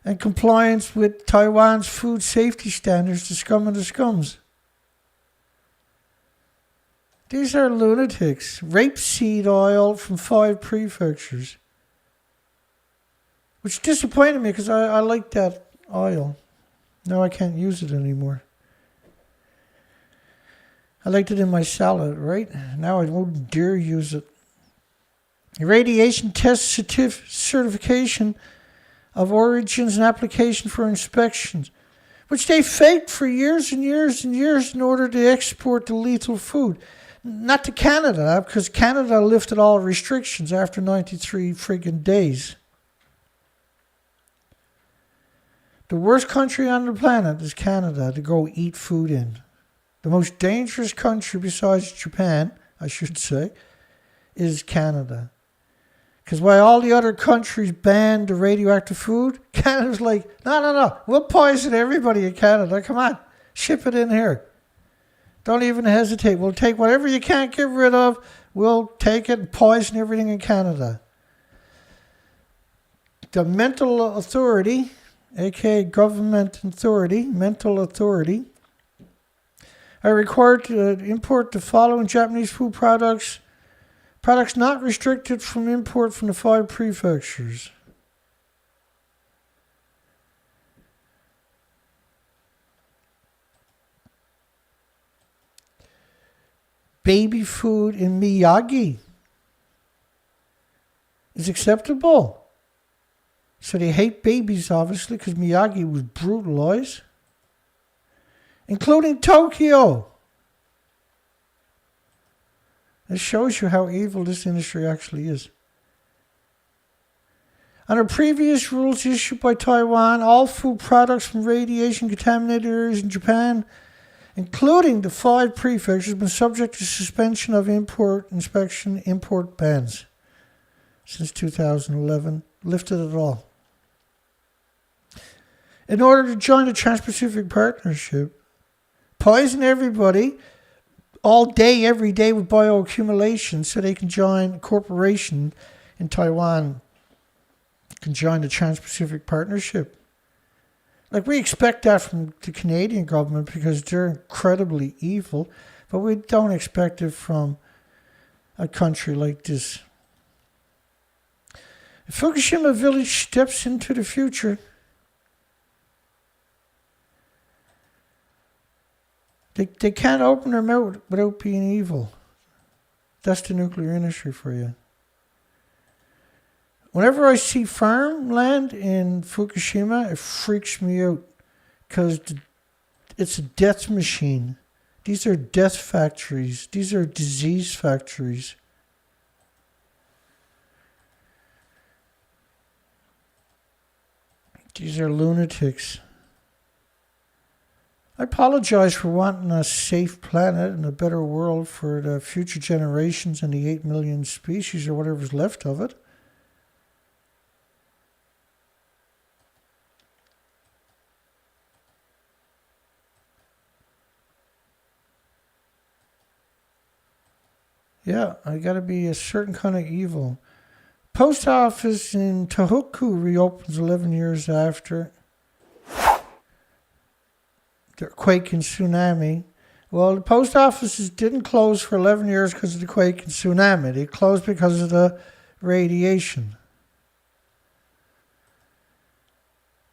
And compliance with Taiwan's food safety standards, the scum of the scums. These are lunatics. Rapeseed oil from 5 prefectures. Which disappointed me because I liked that oil. Now I can't use it anymore. I liked it in my salad, right? Now I won't dare use it. Radiation test certification of origins and application for inspections, which they faked for years and years and years in order to export the lethal food. Not to Canada, because Canada lifted all restrictions after 93 friggin' days. The worst country on the planet is Canada to go eat food in. The most dangerous country besides Japan, I should say, is Canada. Because while all the other countries banned the radioactive food, Canada's like, no, we'll poison everybody in Canada. Come on, ship it in here. Don't even hesitate. We'll take whatever you can't get rid of. will take it and poison everything in Canada. The mental authority, aka government authority, mental authority, are required to import the following Japanese food products not restricted from import from the 5 prefectures. Baby food in Miyagi is acceptable. So they hate babies, obviously, because Miyagi was brutalized, including Tokyo. This shows you how evil this industry actually is. Under previous rules issued by Taiwan, all food products from radiation-contaminated areas in Japan, including the 5 prefectures, have been subject to suspension of import inspection import bans since 2011, lifted at all. In order to join the Trans-Pacific Partnership, poison everybody all day, every day with bioaccumulation so they can join a corporation in Taiwan, can join the Trans-Pacific Partnership. Like, we expect that from the Canadian government because they're incredibly evil, but we don't expect it from a country like this. If Fukushima Village steps into the future, they can't open their mouth without being evil. That's the nuclear industry for you. Whenever I see farmland in Fukushima, it freaks me out because it's a death machine. These are death factories. These are disease factories. These are lunatics. I apologize for wanting a safe planet and a better world for the future generations and the 8 million species or whatever's left of it. Yeah, I gotta be a certain kind of evil. Post office in Tohoku reopens 11 years after the quake and tsunami. Well, the post offices didn't close for 11 years because of the quake and tsunami. They closed because of the radiation.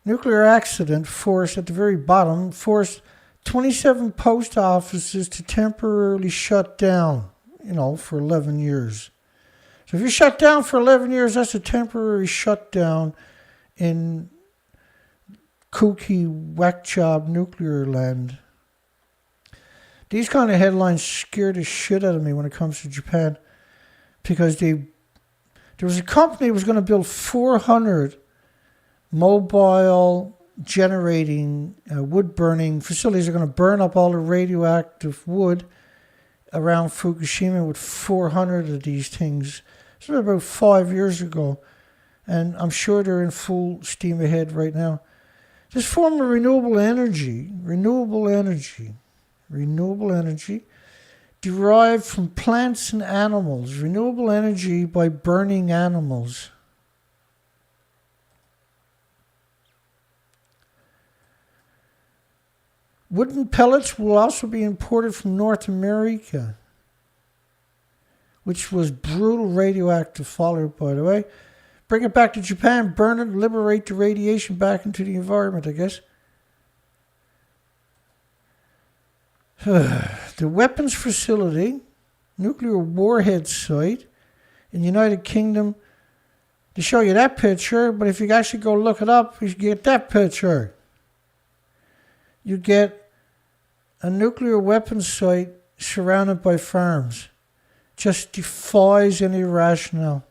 Nuclear accident forced, at the very bottom, forced 27 post offices to temporarily shut down, for 11 years. So if you're shut down for 11 years, that's a temporary shutdown in kooky, whack job nuclear land. These kind of headlines scare the shit out of me when it comes to Japan, because there was a company that was going to build 400 mobile generating wood burning facilities. They're going to burn up all the radioactive wood around Fukushima with 400 of these things. This was about 5 years ago, and I'm sure they're in full steam ahead right now. This form of renewable energy derived from plants and animals, renewable energy by burning animals. Wooden pellets will also be imported from North America, which was brutal radioactive fallout, by the way. Bring it back to Japan, burn it, liberate the radiation back into the environment, I guess. The weapons facility, nuclear warhead site in the United Kingdom. They show you that picture, but if you actually go look it up, you get that picture. You get a nuclear weapons site surrounded by farms. Just defies any rationale.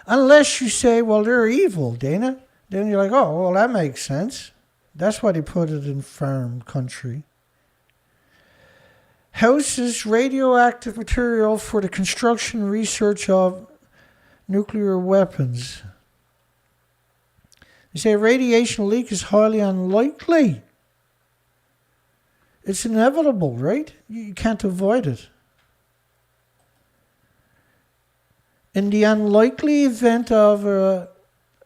Unless you say, well, they're evil, Dana. Then you're like, oh, well, that makes sense. That's why they put it in farm country. Houses radioactive material for the construction and research of nuclear weapons. They say radiation leak is highly unlikely. It's inevitable, right? You can't avoid it. In the unlikely event of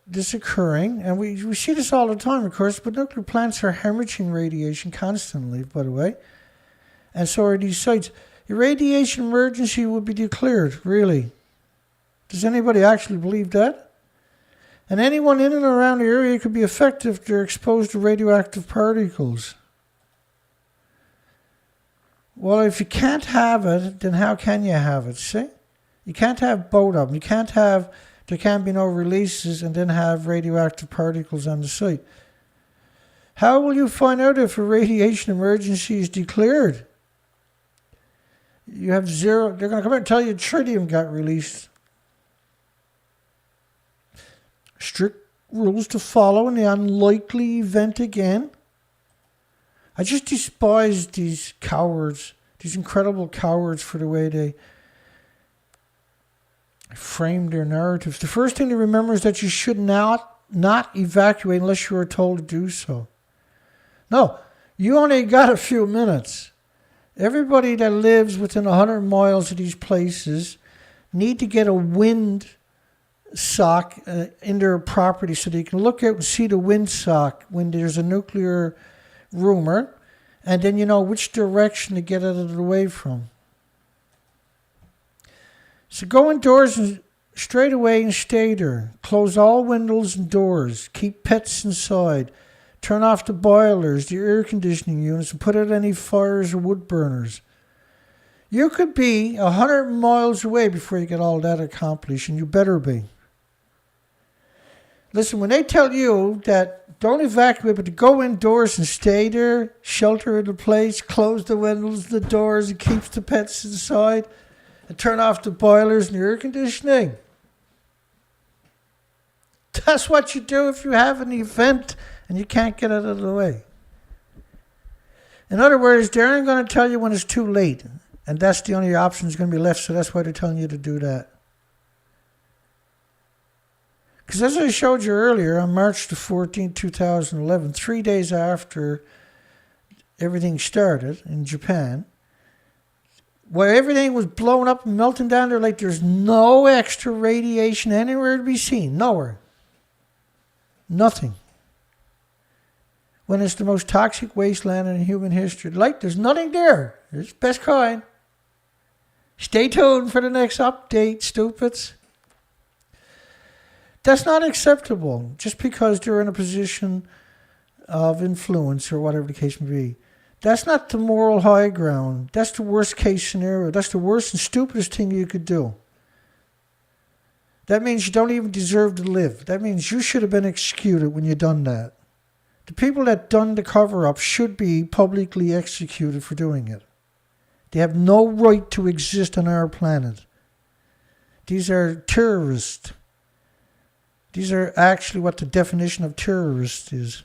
this occurring, and we see this all the time, of course, but nuclear plants are hemorrhaging radiation constantly, by the way, and so are these sites. A radiation emergency would be declared, really. Does anybody actually believe that? And anyone in and around the area could be affected if they're exposed to radioactive particles. Well, if you can't have it, then how can you have it, see? You can't have both of them. There can't be no releases and then have radioactive particles on the site. How will you find out if a radiation emergency is declared? You have zero. They're going to come out and tell you tritium got released. Strict rules to follow in the unlikely event again. I just despise these cowards, these incredible cowards, for the way they frame their narratives. The first thing to remember is that you should not evacuate unless you are told to do so. No, you only got a few minutes. Everybody that lives within 100 miles of these places need to get a wind sock in their property so they can look out and see the wind sock when there's a nuclear rumor, and then you know which direction to get out of the way from. So go indoors and straight away and stay there. Close all windows and doors. Keep pets inside. Turn off the boilers, the air conditioning units, and put out any fires or wood burners. You could be 100 miles away before you get all that accomplished, and you better be. Listen, when they tell you that don't evacuate, but to go indoors and stay there, shelter in the place, close the windows, the doors, and keep the pets inside, and turn off the boilers and the air conditioning. That's what you do if you have an event and you can't get out of the way. In other words, they aren't going to tell you when it's too late, and that's the only option that's going to be left, so that's why they're telling you to do that. Because as I showed you earlier, on March the 14th, 2011, 3 days after everything started in Japan, where everything was blowing up and melting down, they're like, there's no extra radiation anywhere to be seen. Nowhere. Nothing. When it's the most toxic wasteland in human history. Like, there's nothing there. It's the best kind. Stay tuned for the next update, stupids. That's not acceptable just because they're in a position of influence or whatever the case may be. That's not the moral high ground. That's the worst case scenario. That's the worst and stupidest thing you could do. That means you don't even deserve to live. That means you should have been executed when you done that. The people that done the cover-up should be publicly executed for doing it. They have no right to exist on our planet. These are terrorists. These are actually what the definition of terrorist is.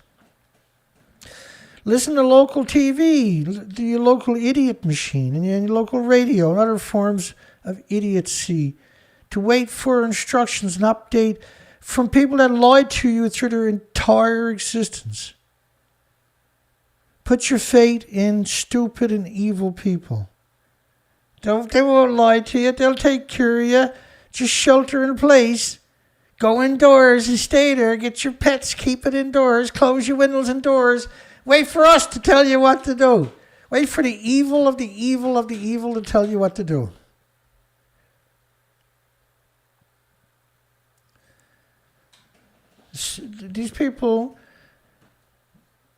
Listen to local TV, to your local idiot machine, and your local radio, and other forms of idiocy, to wait for instructions and update from people that lied to you through their entire existence. Put your fate in stupid and evil people. They won't lie to you. They'll take care of you. Just shelter in place. Go indoors and stay there. Get your pets. Keep it indoors. Close your windows and doors. Wait for us to tell you what to do. Wait for the evil of the evil of the evil to tell you what to do. These people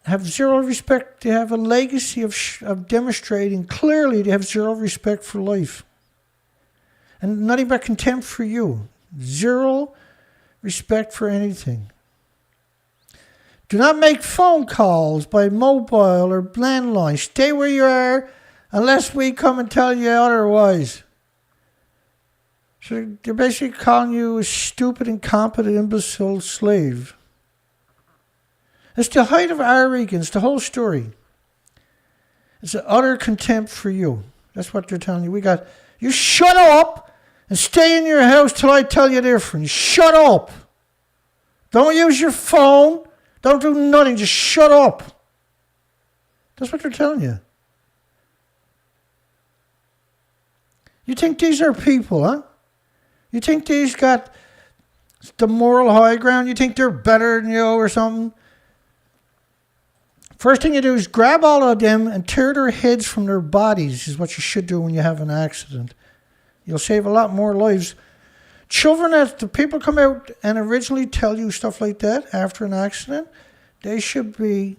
have zero respect. They have a legacy of demonstrating clearly they have zero respect for life. And nothing but contempt for you. Zero respect for anything. Do not make phone calls by mobile or landline. Stay where you are unless we come and tell you otherwise. So they're basically calling you a stupid, incompetent, imbecile slave. It's the height of arrogance, the whole story. It's an utter contempt for you. That's what they're telling you. You shut up and stay in your house till I tell you different. Shut up. Don't use your phone. Don't do nothing. Just shut up. That's what they're telling you. You think these are people, huh? You think these got the moral high ground? You think they're better than you or something? First thing you do is grab all of them and tear their heads from their bodies, is what you should do when you have an accident. You'll save a lot more lives. Children, that the people come out and originally tell you stuff like that after an accident, they should be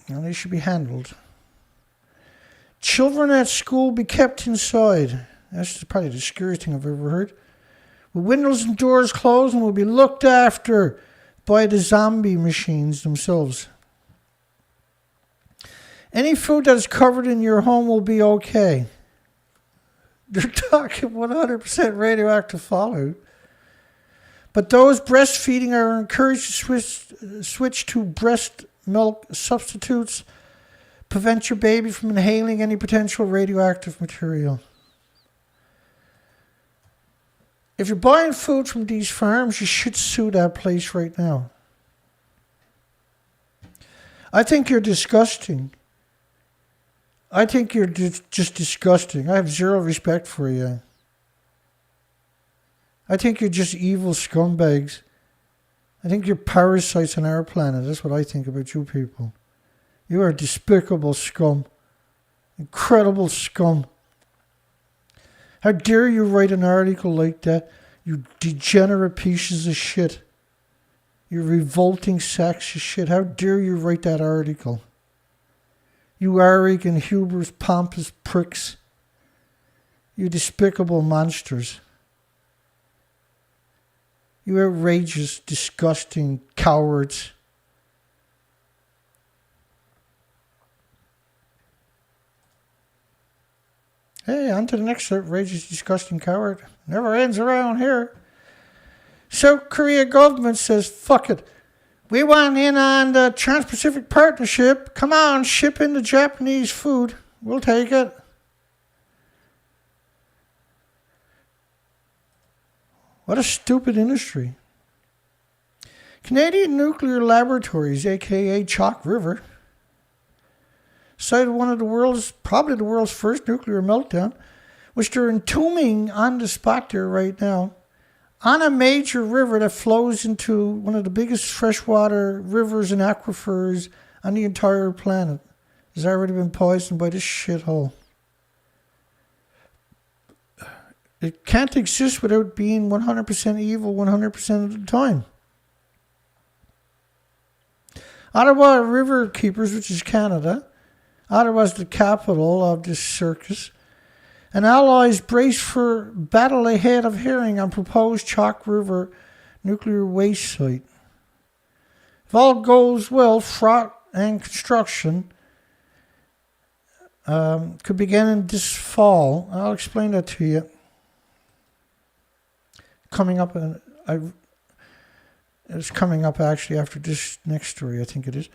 they should be handled. Children at school be kept inside. That's probably the scariest thing I've ever heard. With windows and doors closed, and will be looked after by the zombie machines themselves. Any food that is covered in your home will be okay. They're talking 100% radioactive fallout. But those breastfeeding are encouraged to switch to breast milk substitutes. Prevent your baby from inhaling any potential radioactive material. If you're buying food from these farms, you should sue that place right now. I think you're disgusting. I think you're just disgusting. I have zero respect for you. I think you're just evil scumbags. I think you're parasites on our planet. That's what I think about you people. You are despicable scum. Incredible scum. How dare you write an article like that, you degenerate pieces of shit. You revolting sacks of shit. How dare you write that article? You arrogant, hubris, pompous pricks. You despicable monsters. You outrageous, disgusting cowards. Hey, on to the next outrageous, disgusting coward. Never ends around here. South Korea government says, fuck it. We want in on the Trans-Pacific Partnership. Come on, ship in the Japanese food. We'll take it. What a stupid industry. Canadian Nuclear Laboratories, a.k.a. Chalk River, cited one of the world's, probably the world's first nuclear meltdown, which they're entombing on the spot there right now, on a major river that flows into one of the biggest freshwater rivers and aquifers on the entire planet. Has already been poisoned by this shithole. It can't exist without being 100% evil 100% of the time. Ottawa River Keepers, which is Canada. Ottawa's the capital of this circus. And allies brace for battle ahead of hearing on proposed Chalk River nuclear waste site. If all goes well, fraught and construction could begin in this fall. I'll explain that to you. Coming up, it's coming up actually after this next story, I think it is.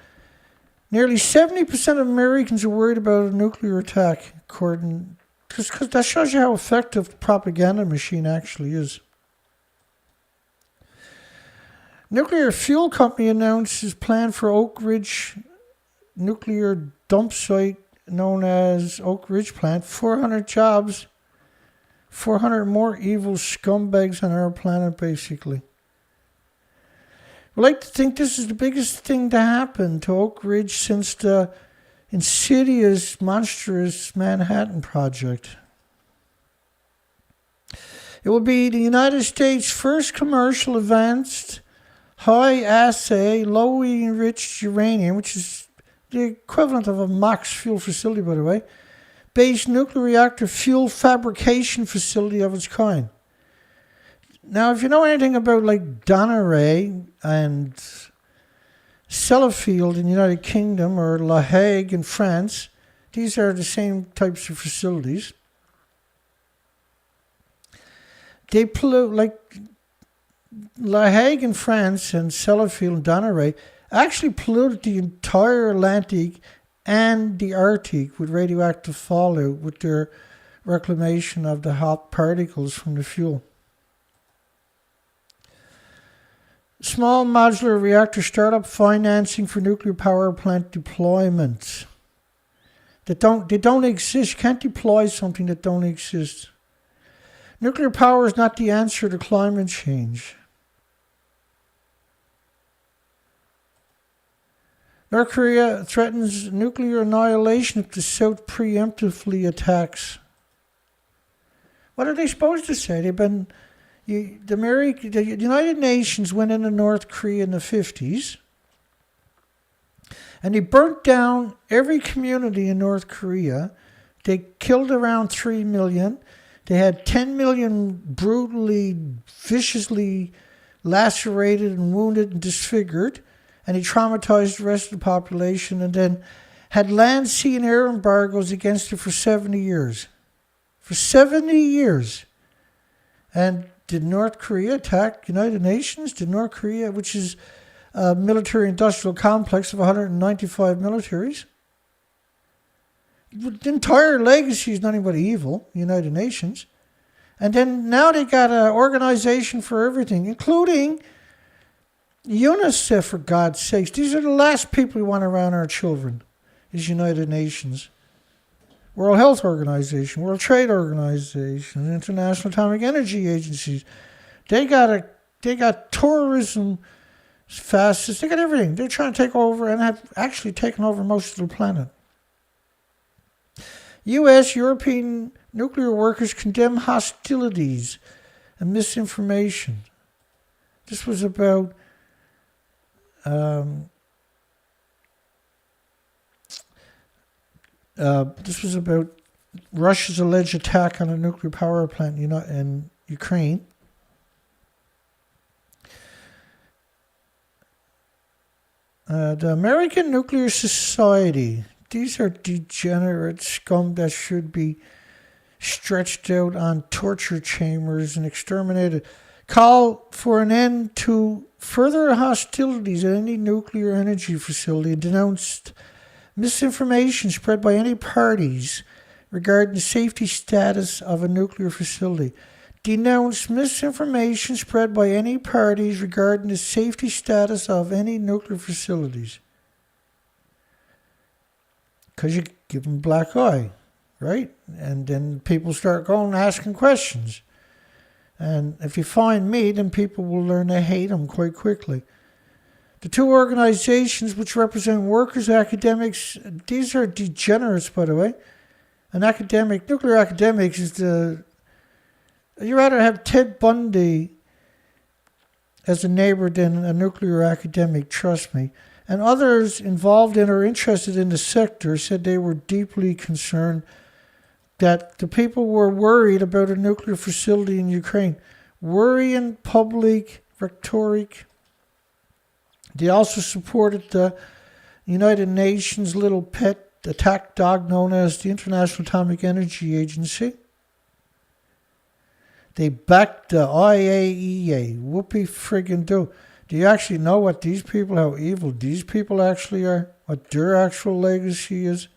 Nearly 70% of Americans are worried about a nuclear attack, according, because that shows you how effective the propaganda machine actually is. Nuclear Fuel Company announces plan for Oak Ridge nuclear dump site known as Oak Ridge Plant. 400 jobs, 400 more evil scumbags on our planet, basically. We like to think this is the biggest thing to happen to Oak Ridge since the insidious, monstrous Manhattan Project. It will be the United States' first commercial advanced, high-assay, low-enriched uranium, which is the equivalent of a MOX fuel facility, by the way, based nuclear reactor fuel fabrication facility of its kind. Now, if you know anything about like Dounreay and Sellafield in the United Kingdom or La Hague in France, these are the same types of facilities. They pollute, like La Hague in France and Sellafield and Dounreay actually polluted the entire Atlantic and the Arctic with radioactive fallout with their reclamation of the hot particles from the fuel. Small modular reactor startup financing for nuclear power plant deployments. They don't exist. You can't deploy something that don't exist. Nuclear power is not the answer to climate change. North Korea threatens nuclear annihilation if the South preemptively attacks. What are they supposed to say? The United Nations went into North Korea in the 50s, and they burnt down every community in North Korea. They killed around 3 million. They had 10 million brutally, viciously lacerated and wounded and disfigured. And he traumatized the rest of the population, and then had land, sea, and air embargoes against it for 70 years. For 70 years. And did North Korea attack United Nations? Did North Korea, which is a military-industrial complex of 195 militaries? The entire legacy is nothing but evil, United Nations. And then now they got an organization for everything, including UNICEF, for God's sakes. These are the last people we want around our children, is United Nations. World Health Organization, World Trade Organization, International Atomic Energy Agencies. They got tourism fascists. They got everything. They're trying to take over and have actually taken over most of the planet. U.S. European nuclear workers condemn hostilities and misinformation. This was about Russia's alleged attack on a nuclear power plant in Ukraine. The American Nuclear Society. These are degenerate scum that should be stretched out on torture chambers and exterminated. Call for an end to further hostilities at any nuclear energy facility and denounced misinformation spread by any parties regarding the safety status of a nuclear facility. Denounce misinformation spread by any parties regarding the safety status of any nuclear facilities. Because you give them black eye, right? And then people start going and asking questions. And if you find me, then people will learn to hate them quite quickly. The two organizations which represent workers, academics, these are degenerates, by the way. Nuclear academics is you'd rather have Ted Bundy as a neighbor than a nuclear academic, trust me. And others involved in or interested in the sector said they were deeply concerned that the people were worried about a nuclear facility in Ukraine. Worrying public rhetoric. They also supported the United Nations little pet attack dog known as the International Atomic Energy Agency. They backed the IAEA. Whoopee friggin' do. Do you actually know what these people, how evil these people actually are? What their actual legacy is?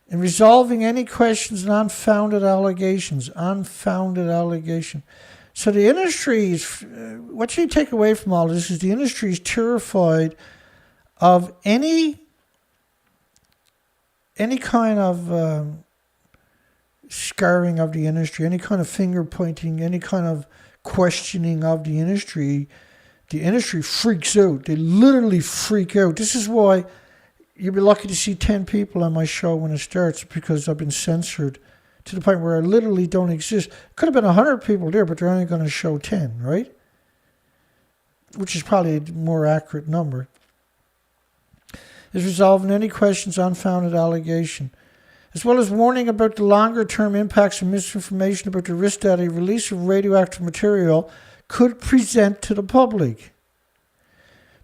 In resolving any questions and unfounded allegations. So the industry is, what you take away from all this is the industry is terrified of any kind of scarring of the industry, any kind of finger pointing, any kind of questioning of the industry. The industry freaks out. They literally freak out. This is why you'll be lucky to see 10 people on my show when it starts, because I've been censored to the point where I literally don't exist. Could have been 100 people there, but they're only going to show 10, right? Which is probably a more accurate number. Is resolving any questions, unfounded allegation, as well as warning about the longer-term impacts of misinformation about the risk that a release of radioactive material could present to the public.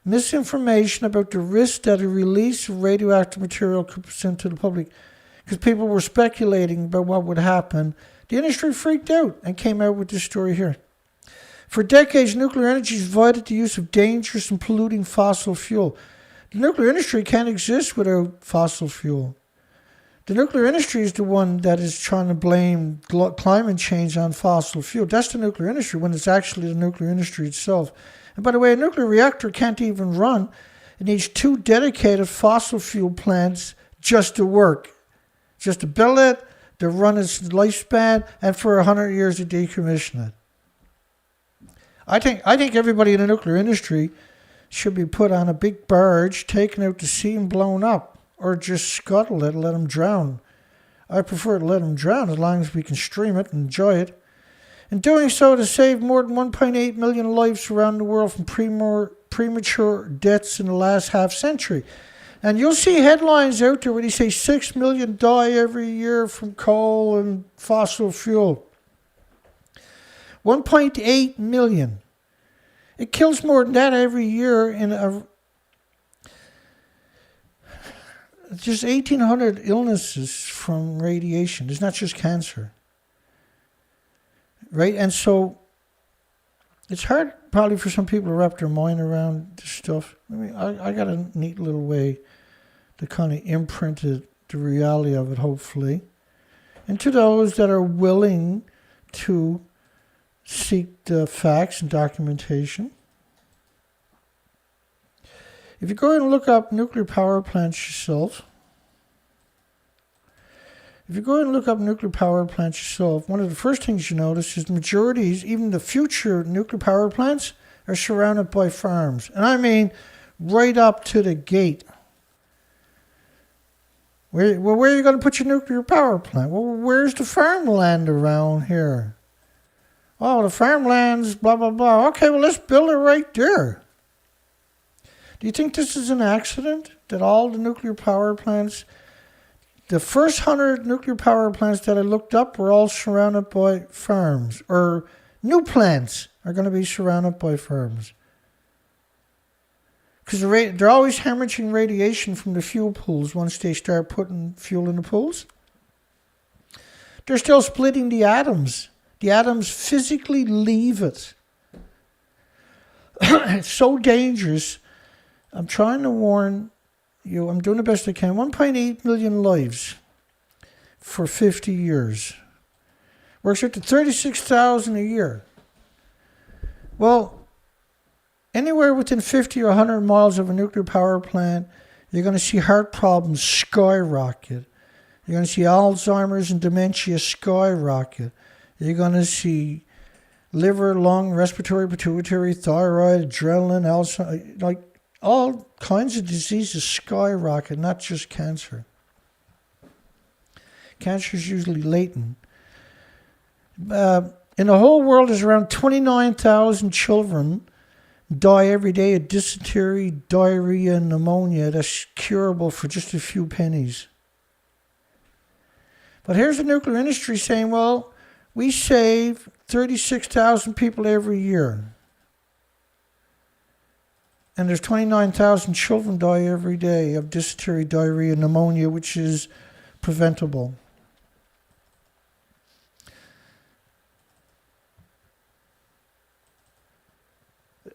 Misinformation about the risk that a release of radioactive material could present to the public, because people were speculating about what would happen. The industry freaked out and came out with this story here. For decades, nuclear energy has avoided the use of dangerous and polluting fossil fuel. The nuclear industry can't exist without fossil fuel. The nuclear industry is the one that is trying to blame climate change on fossil fuel. That's the nuclear industry, when it's actually the nuclear industry itself. And by the way, a nuclear reactor can't even run. It needs 2 dedicated fossil fuel plants just to work, just to build it, to run its lifespan, and for 100 years to decommission it. I think everybody in the nuclear industry should be put on a big barge, taken out to sea and blown up, or just scuttle it and let them drown. I prefer to let them drown as long as we can stream it and enjoy it. In doing so, to save more than 1.8 million lives around the world from premature deaths in the last half century. And you'll see headlines out there where they say 6 million die every year from coal and fossil fuel. 1.8 million. It kills more than that every year in just 1,800 illnesses from radiation. It's not just cancer. Right? And so it's hard probably for some people to wrap their mind around this stuff. I mean, I got a neat little way to kind of imprint the reality of it, hopefully. And to those that are willing to seek the facts and documentation. If you go and look up nuclear power plants yourself, one of the first things you notice is the majorities, even the future nuclear power plants, are surrounded by farms. And I mean right up to the gate. Where are you going to put your nuclear power plant? Well, where's the farmland around here? Oh, the farmland's blah, blah, blah. Okay, well, let's build it right there. Do you think this is an accident that all the nuclear power plants, the first 100 nuclear power plants that I looked up were all surrounded by farms, or new plants are going to be surrounded by farms? Because they're always hemorrhaging radiation from the fuel pools once they start putting fuel in the pools. They're still splitting the atoms. The atoms physically leave it. It's so dangerous. I'm trying to warn you. I'm doing the best I can. 1.8 million lives for 50 years. Works out to 36,000 a year. Well, anywhere within 50 or 100 miles of a nuclear power plant, you're going to see heart problems skyrocket. You're going to see Alzheimer's and dementia skyrocket. You're going to see liver, lung, respiratory, pituitary, thyroid, adrenaline, Alzheimer's, like all kinds of diseases skyrocket, not just cancer. Cancer is usually latent. In the whole world, there's around 29,000 children die every day of dysentery, diarrhea, and pneumonia that's curable for just a few pennies. But here's the nuclear industry saying, well, we save 36,000 people every year. And there's 29,000 children die every day of dysentery, diarrhea, pneumonia, which is preventable.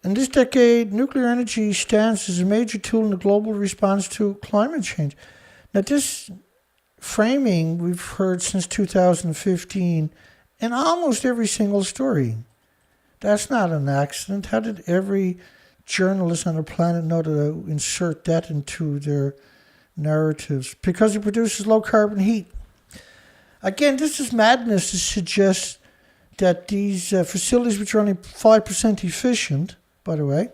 In this decade, nuclear energy stands as a major tool in the global response to climate change. Now, this framing we've heard since 2015 in almost every single story. That's not an accident. How did every journalist on the planet know to insert that into their narratives? Because it produces low carbon heat. Again, this is madness to suggest that these facilities, which are only 5% efficient, by the way,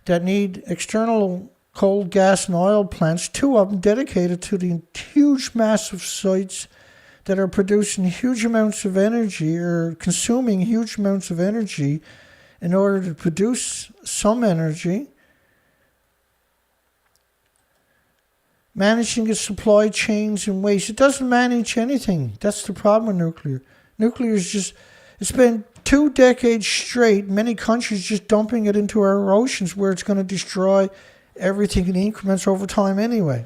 that need external coal, gas, and oil plants, 2 of them dedicated to the huge, massive sites that are producing huge amounts of energy or consuming huge amounts of energy in order to produce some energy, managing its supply chains and waste. It doesn't manage anything. That's the problem with nuclear. Nuclear is just, it's been 2 decades straight, many countries just dumping it into our oceans where it's going to destroy everything in increments over time anyway.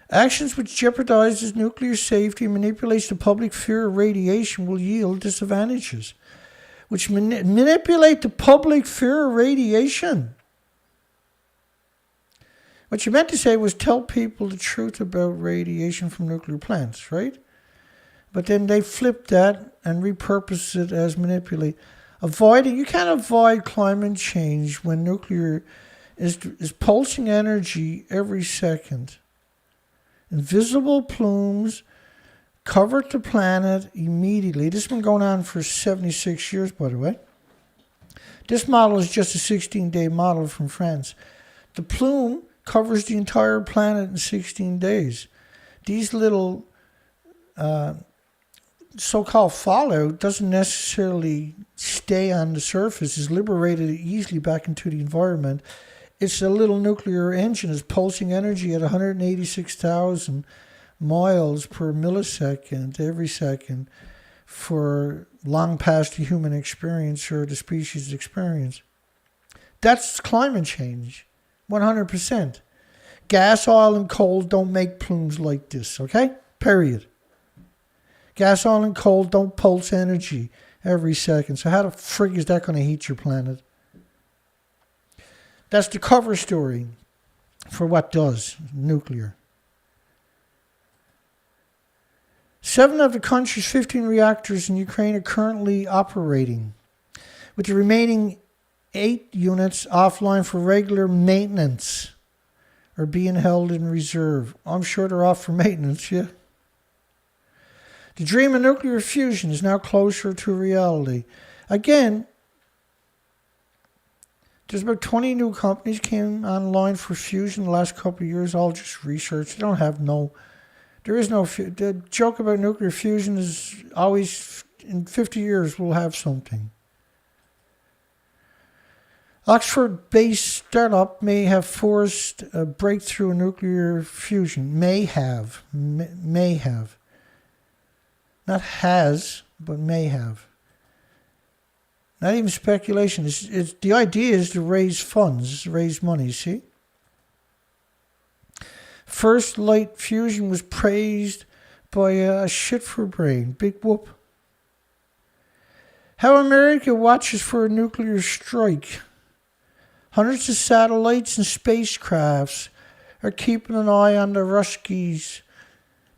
Actions which jeopardizes nuclear safety and manipulates the public fear of radiation will yield disadvantages. Which manipulate the public fear of radiation. What you meant to say was tell people the truth about radiation from nuclear plants, right? But then they flipped that and repurposed it as manipulate. You can't avoid climate change when nuclear is pulsing energy every second. Invisible plumes cover the planet immediately. This has been going on for 76 years, by the way. This model is just a 16-day model from France. The plume covers the entire planet in 16 days. These little so-called fallout doesn't necessarily stay on the surface. It's liberated easily back into the environment. It's a little nuclear engine. It's pulsing energy at 186,000 miles per millisecond every second for long past the human experience or the species experience. That's climate change, 100%. Gas, oil, and coal don't make plumes like this, okay? Period. Gas, oil, and coal don't pulse energy every second. So how the frig is that going to heat your planet? That's the cover story for what does nuclear. 7 of the country's 15 reactors in Ukraine are currently operating, with the remaining 8 units offline for regular maintenance or being held in reserve. I'm sure they're off for maintenance, yeah. The dream of nuclear fusion is now closer to reality. Again, there's about 20 new companies came online for fusion in the last couple of years, all just research. They don't have there is no, the joke about nuclear fusion is always, in 50 years, we'll have something. Oxford-based startup may have forced a breakthrough in nuclear fusion. May have. Not has, but may have. Not even speculation. The idea is to raise funds, raise money, see? First light fusion was praised by a shit for brain. Big whoop. How America watches for a nuclear strike. Hundreds of satellites and spacecrafts are keeping an eye on the Ruskies,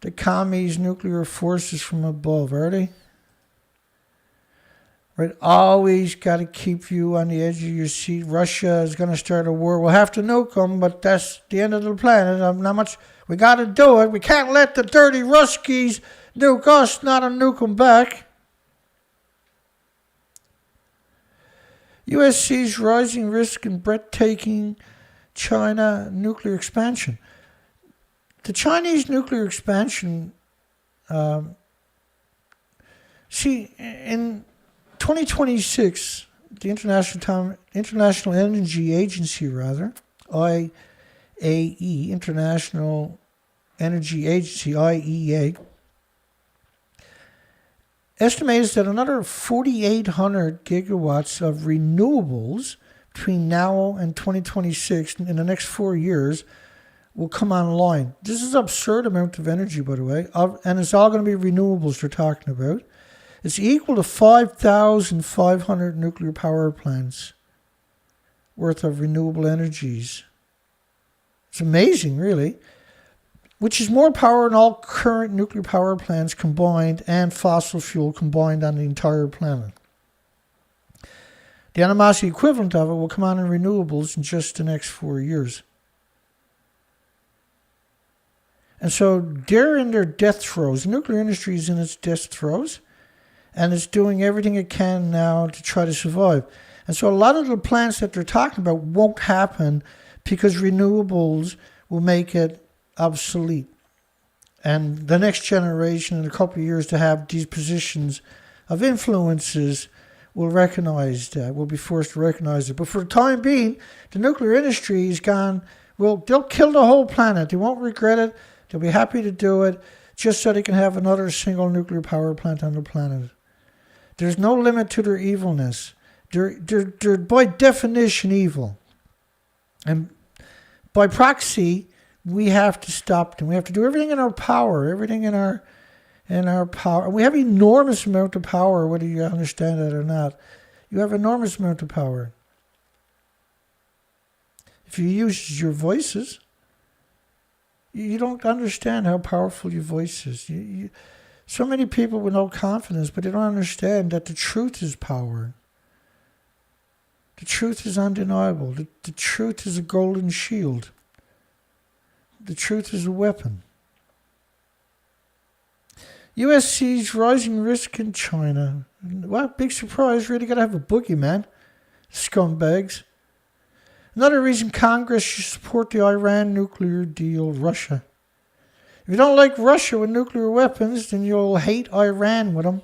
the commies' nuclear forces from above, are they? Right, always got to keep you on the edge of your seat. Russia is going to start a war. We'll have to nuke them, but that's the end of the planet. Not much. We got to do it. We can't let the dirty Ruskies nuke us, not nuke them back. U.S. sees rising risk and breathtaking China nuclear expansion. The Chinese nuclear expansion, in 2026, the International Energy Agency, IAE, International Energy Agency, IEA, estimates that another 4,800 gigawatts of renewables between now and 2026, in the next 4 years, will come online. This is an absurd amount of energy, by the way, and it's all going to be renewables they're talking about. It's equal to 5,500 nuclear power plants worth of renewable energies. It's amazing, really. Which is more power than all current nuclear power plants combined and fossil fuel combined on the entire planet. The animosity equivalent of it will come on in renewables in just the next 4 years. And so they're in their death throes. The nuclear industry is in its death throes, and it's doing everything it can now to try to survive. And so a lot of the plants that they're talking about won't happen because renewables will make it obsolete. And the next generation in a couple of years to have these positions of influences will recognize that, will be forced to recognize it. But for the time being, the nuclear industry is gone. Well, they'll kill the whole planet. They won't regret it. They'll be happy to do it just so they can have another single nuclear power plant on the planet. There's no limit to their evilness. They're by definition evil. And by proxy, we have to stop them. We have to do everything in our power, everything in our power. We have enormous amount of power, whether you understand that or not. You have enormous amount of power. If you use your voices, you don't understand how powerful your voice is. So many people with no confidence, but they don't understand that the truth is power. The truth is undeniable. The truth is a golden shield. The truth is a weapon. U.S. sees rising risk in China. What big surprise. Really got to have a boogeyman. Scumbags. Another reason Congress should support the Iran nuclear deal, Russia. If you don't like Russia with nuclear weapons, then you'll hate Iran with them.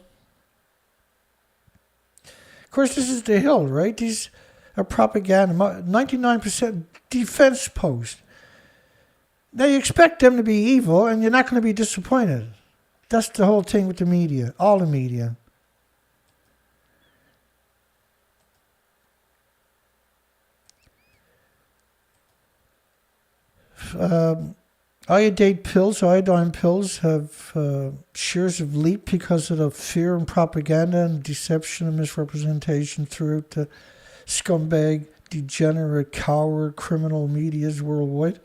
Of course, this is the Hill, right? These are propaganda. 99% defense post. Now, you expect them to be evil, and you're not going to be disappointed. That's the whole thing with the media, all the media. Iodine pills have shares have leaped because of the fear and propaganda and deception and misrepresentation throughout the scumbag, degenerate, coward, criminal medias worldwide.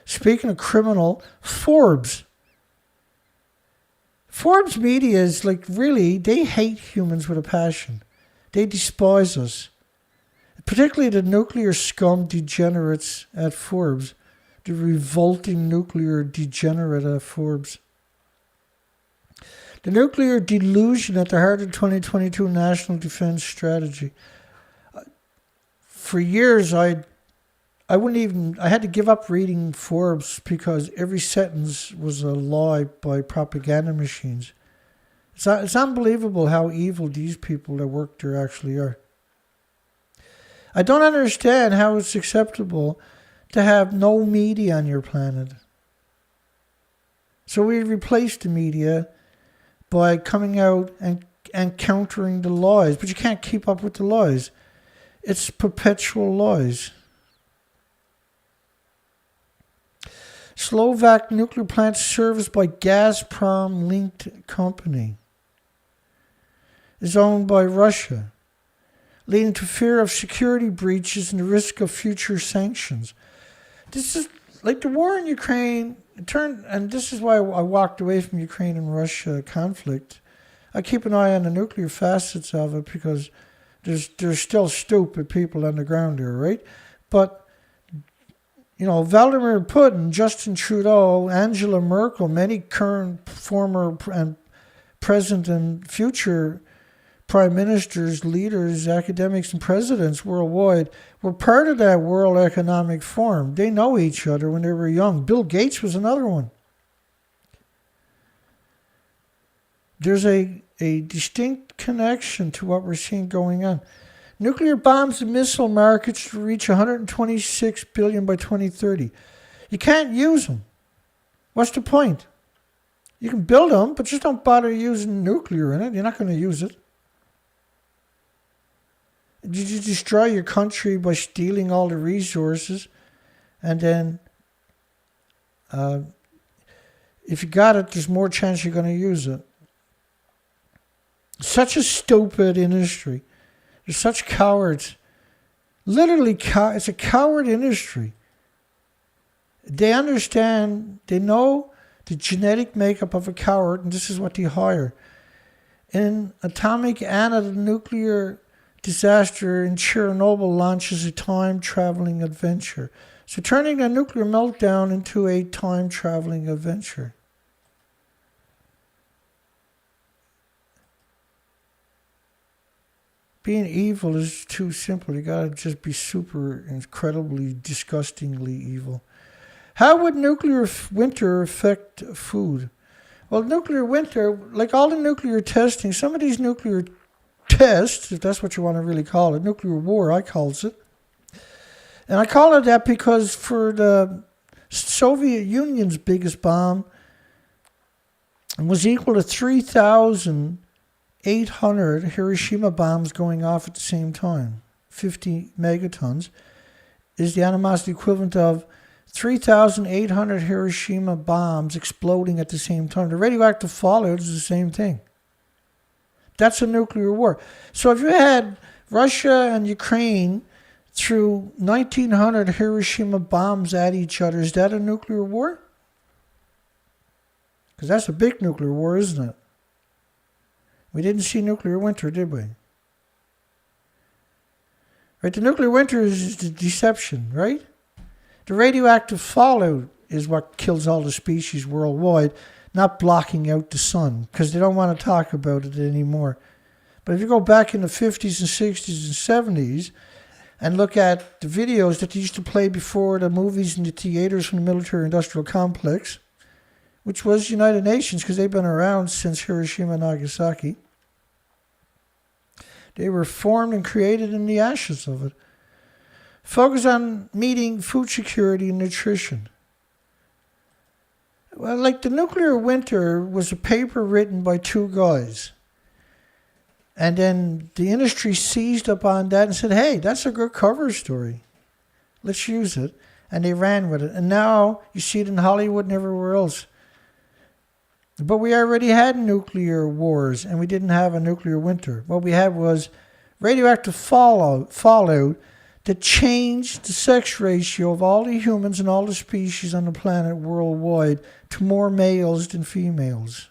Speaking of criminal, Forbes media is like, really, they hate humans with a passion. They despise us. Particularly the nuclear scum degenerates at Forbes. The revolting nuclear degenerate at Forbes. The nuclear delusion at the heart of the 2022 National Defense Strategy. For years, I had to give up reading Forbes because every sentence was a lie by propaganda machines. It's unbelievable how evil these people that work there actually are. I don't understand how it's acceptable to have no media on your planet. So we replaced the media by coming out and countering the lies. But you can't keep up with the lies. It's perpetual lies. Slovak nuclear plant serviced by Gazprom-linked company is owned by Russia, leading to fear of security breaches and the risk of future sanctions. This is like the war in Ukraine turned, and this is why I walked away from Ukraine and Russia conflict. I keep an eye on the nuclear facets of it because there's still stupid people on the ground there, right? But Vladimir Putin, Justin Trudeau, Angela Merkel, many current, former, and present and future prime ministers, leaders, academics, and presidents worldwide were part of that World Economic Forum. They know each other when they were young. Bill Gates was another one. There's a distinct connection to what we're seeing going on. Nuclear bombs and missile markets will reach $126 billion by 2030. You can't use them. What's the point? You can build them, but just don't bother using nuclear in it. You're not going to use it. Did you destroy your country by stealing all the resources? And then, if you got it, there's more chance you're going to use it. Such a stupid industry. They're such cowards. Literally, it's a coward industry. They understand, they know the genetic makeup of a coward, and this is what they hire. In Atomic Anna, the nuclear disaster in Chernobyl launches a time-traveling adventure. So turning a nuclear meltdown into a time-traveling adventure. Being evil is too simple. You gotta just be super incredibly disgustingly evil. How would nuclear winter affect food? Well, nuclear winter, like all the nuclear testing, some of these nuclear tests, if that's what you want to really call it, nuclear war, I calls it. And I call it that because for the Soviet Union's biggest bomb was equal to 3,800 Hiroshima bombs going off at the same time. 50 megatons is the animosity equivalent of 3,800 Hiroshima bombs exploding at the same time. The radioactive fallout is the same thing. That's a nuclear war. So if you had Russia and Ukraine threw 1,900 Hiroshima bombs at each other, is that a nuclear war? Because that's a big nuclear war, isn't it? We didn't see nuclear winter, did we? Right? The nuclear winter is the deception, right? The radioactive fallout is what kills all the species worldwide, not blocking out the sun, because they don't want to talk about it anymore. But if you go back in the 50s and 60s and 70s and look at the videos that they used to play before the movies in the theaters from the military-industrial complex, which was United Nations, because they've been around since Hiroshima and Nagasaki. They were formed and created in the ashes of it. Focus on meeting food security and nutrition. Well, like the nuclear winter was a paper written by two guys. And then the industry seized upon that and said, hey, that's a good cover story. Let's use it. And they ran with it. And now you see it in Hollywood and everywhere else. But we already had nuclear wars, and we didn't have a nuclear winter. What we had was radioactive fallout that changed the sex ratio of all the humans and all the species on the planet worldwide to more males than females.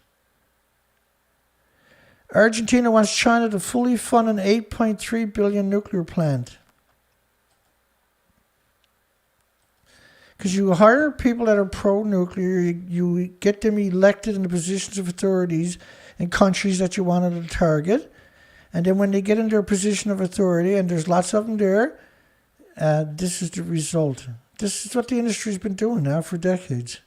Argentina wants China to fully fund an $8.3 billion nuclear plant. Because you hire people that are pro-nuclear, you get them elected in the positions of authorities in countries that you wanted to target. And then when they get in their position of authority, and there's lots of them there, this is the result. This is what the industry's been doing now for decades.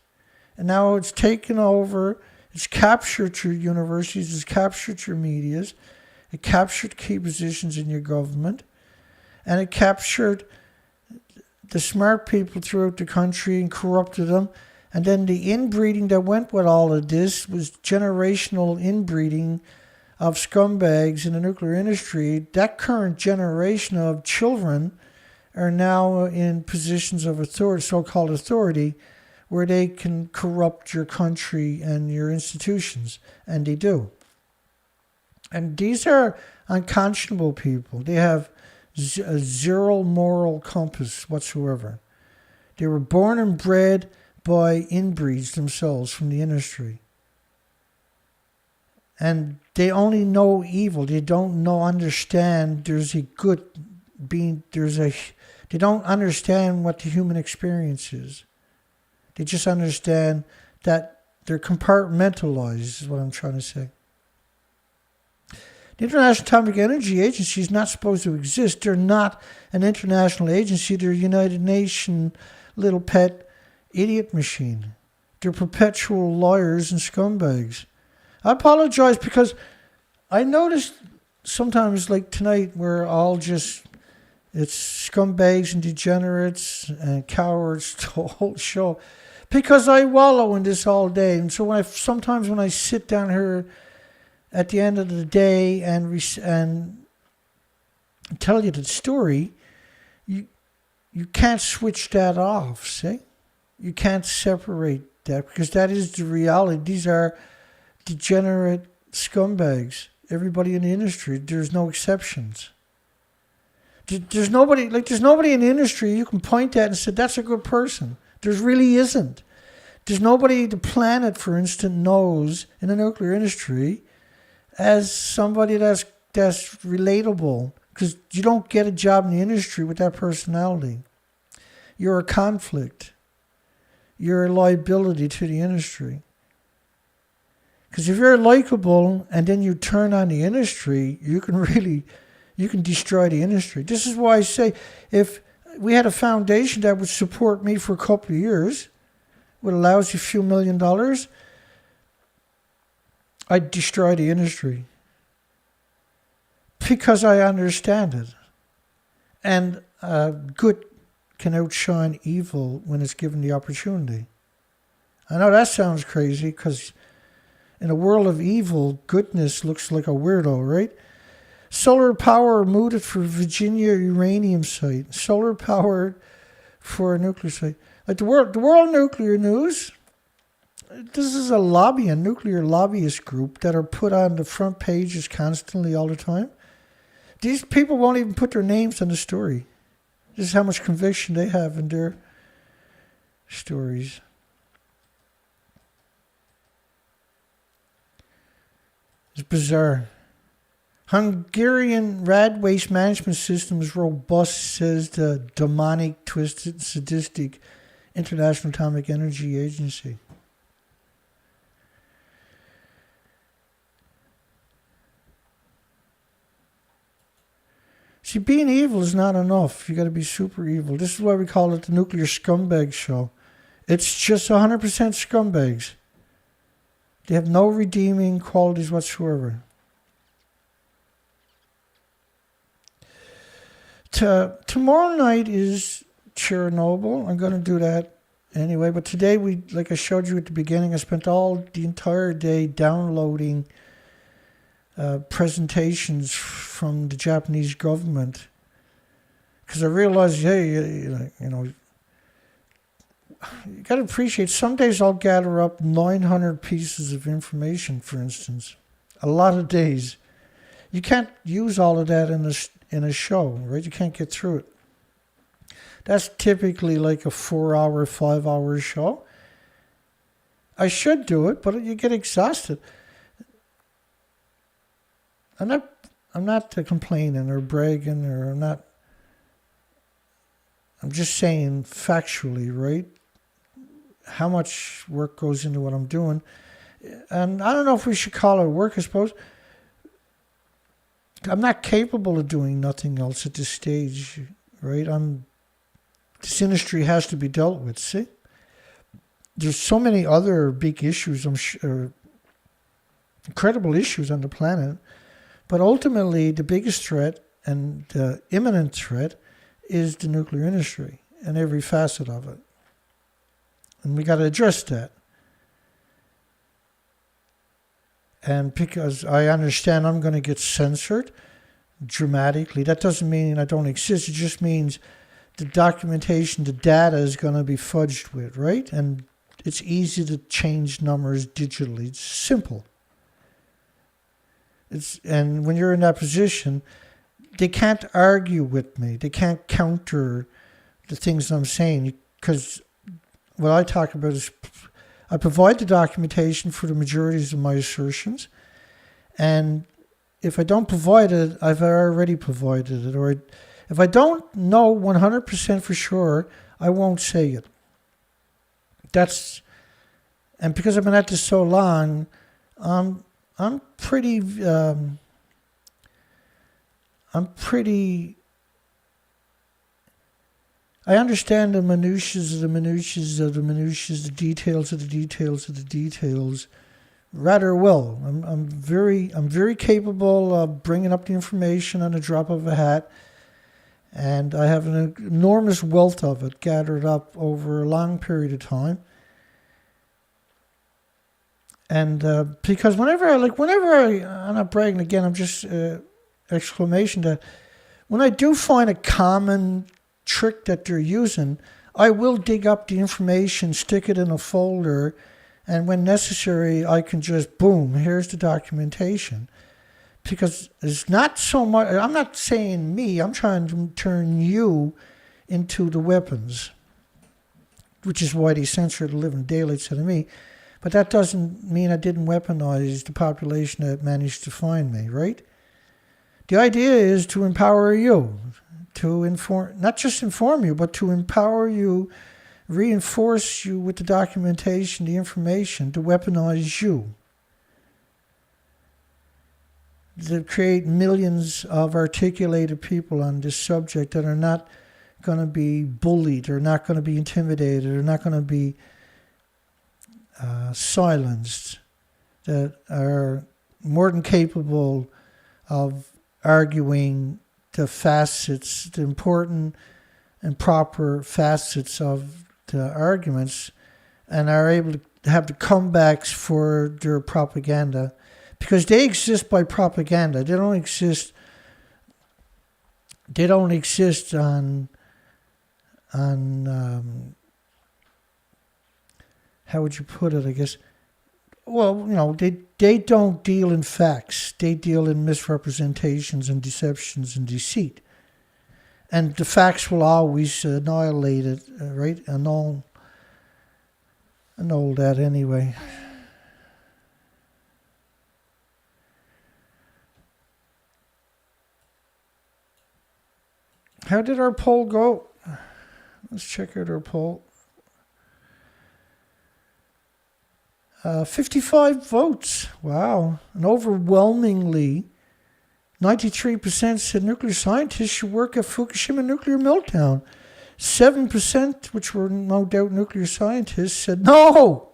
And now it's taken over, it's captured your universities, it's captured your medias, it captured key positions in your government, and it captured the smart people throughout the country and corrupted them. And then the inbreeding that went with all of this was generational inbreeding of scumbags in the nuclear industry. That current generation of children are now in positions of authority, so-called authority, where they can corrupt your country and your institutions. And they do. And these are unconscionable people. They have a zero moral compass whatsoever. They were born and bred by inbreeds themselves from the industry. And they only know evil. They don't understand there's a good being, they don't understand what the human experience is. They just understand that they're compartmentalized, is what I'm trying to say. The International Atomic Energy Agency is not supposed to exist. They're not an international agency. They're a United Nations little pet idiot machine. They're perpetual liars and scumbags. I apologize because I noticed sometimes, like tonight, we're all just, it's scumbags and degenerates and cowards, the whole show. Because I wallow in this all day. And so sometimes when I sit down here at the end of the day and tell you the story, you can't switch that off, see? You can't separate that because that is the reality. These are degenerate scumbags. Everybody in the industry, there's no exceptions. There's nobody in the industry you can point at and say, that's a good person. There really isn't. There's nobody the planet, for instance, knows in the nuclear industry as somebody that's relatable, because you don't get a job in the industry with that personality. You're a conflict. You're a liability to the industry. Because if you're likable and then you turn on the industry, you can destroy the industry. This is why I say, if we had a foundation that would support me for a couple of years, would allow us a few $1 million, I'd destroy the industry. Because I understand it. And good can outshine evil when it's given the opportunity. I know that sounds crazy because in a world of evil, goodness looks like a weirdo, right? Solar power mooted for Virginia uranium site. Solar power for a nuclear site. Like the World Nuclear News, this is a nuclear lobbyist group that are put on the front pages constantly all the time. These people won't even put their names on the story. This is how much conviction they have in their stories. It's bizarre. Hungarian rad waste management system is robust, says the demonic, twisted, sadistic International Atomic Energy Agency. See, being evil is not enough. You got to be super evil. This is why we call it the Nuclear Scumbag Show. It's just 100% scumbags. They have no redeeming qualities whatsoever. Tomorrow night is Chernobyl. I'm going to do that anyway. But today, like I showed you at the beginning, I spent the entire day downloading presentations from the Japanese government, because I realized, hey, you got to appreciate, some days I'll gather up 900 pieces of information, for instance. A lot of days. You can't use all of that in a show, right? You can't get through it. That's typically like a 4-hour, 5-hour show. I should do it, but you get exhausted. I'm not complaining or bragging, or I'm just saying factually, right? How much work goes into what I'm doing. And I don't know if we should call it work, I suppose. I'm not capable of doing nothing else at this stage, right? This industry has to be dealt with, see? There's so many other big issues, I'm sure, incredible issues on the planet. But ultimately, the biggest threat and the imminent threat is the nuclear industry and every facet of it. And we got to address that. And because I understand I'm going to get censored dramatically, that doesn't mean I don't exist. It just means the documentation, the data is going to be fudged with, right? And it's easy to change numbers digitally. It's simple. And when you're in that position, they can't argue with me. They can't counter the things I'm saying, because what I talk about is I provide the documentation for the majorities of my assertions, and if I don't provide it, I've already provided it. Or if I don't know 100% for sure, I won't say it. And because I've been at this so long, I'm pretty I understand the minutiae of the minutiae of the minutiae, the details of the details of the details rather well. I'm very capable of bringing up the information on the drop of a hat, and I have an enormous wealth of it gathered up over a long period of time. And because whenever I'm not bragging again, I'm just exclamation that when I do find a common trick that they're using, I will dig up the information, stick it in a folder, and when necessary, I can just boom, here's the documentation. Because it's not so much, I'm not saying me, I'm trying to turn you into the weapons, which is why they censor the living daylights out of me. But that doesn't mean I didn't weaponize the population that managed to find me, right? The idea is to empower you, to inform, not just inform you, but to empower you, reinforce you with the documentation, the information, to weaponize you. To create millions of articulated people on this subject that are not going to be bullied, or not going to be intimidated, or not going to be silenced, that are more than capable of arguing the facets, the important and proper facets of the arguments, and are able to have the comebacks for their propaganda, because they exist by propaganda. They don't exist on how would you put it, I guess? Well, they don't deal in facts. They deal in misrepresentations and deceptions and deceit. And the facts will always annihilate it, right? Annul that anyway. How did our poll go? Let's check out our poll. 55 votes. Wow. And overwhelmingly, 93% said nuclear scientists should work at Fukushima nuclear meltdown. 7%, which were no doubt nuclear scientists, said no.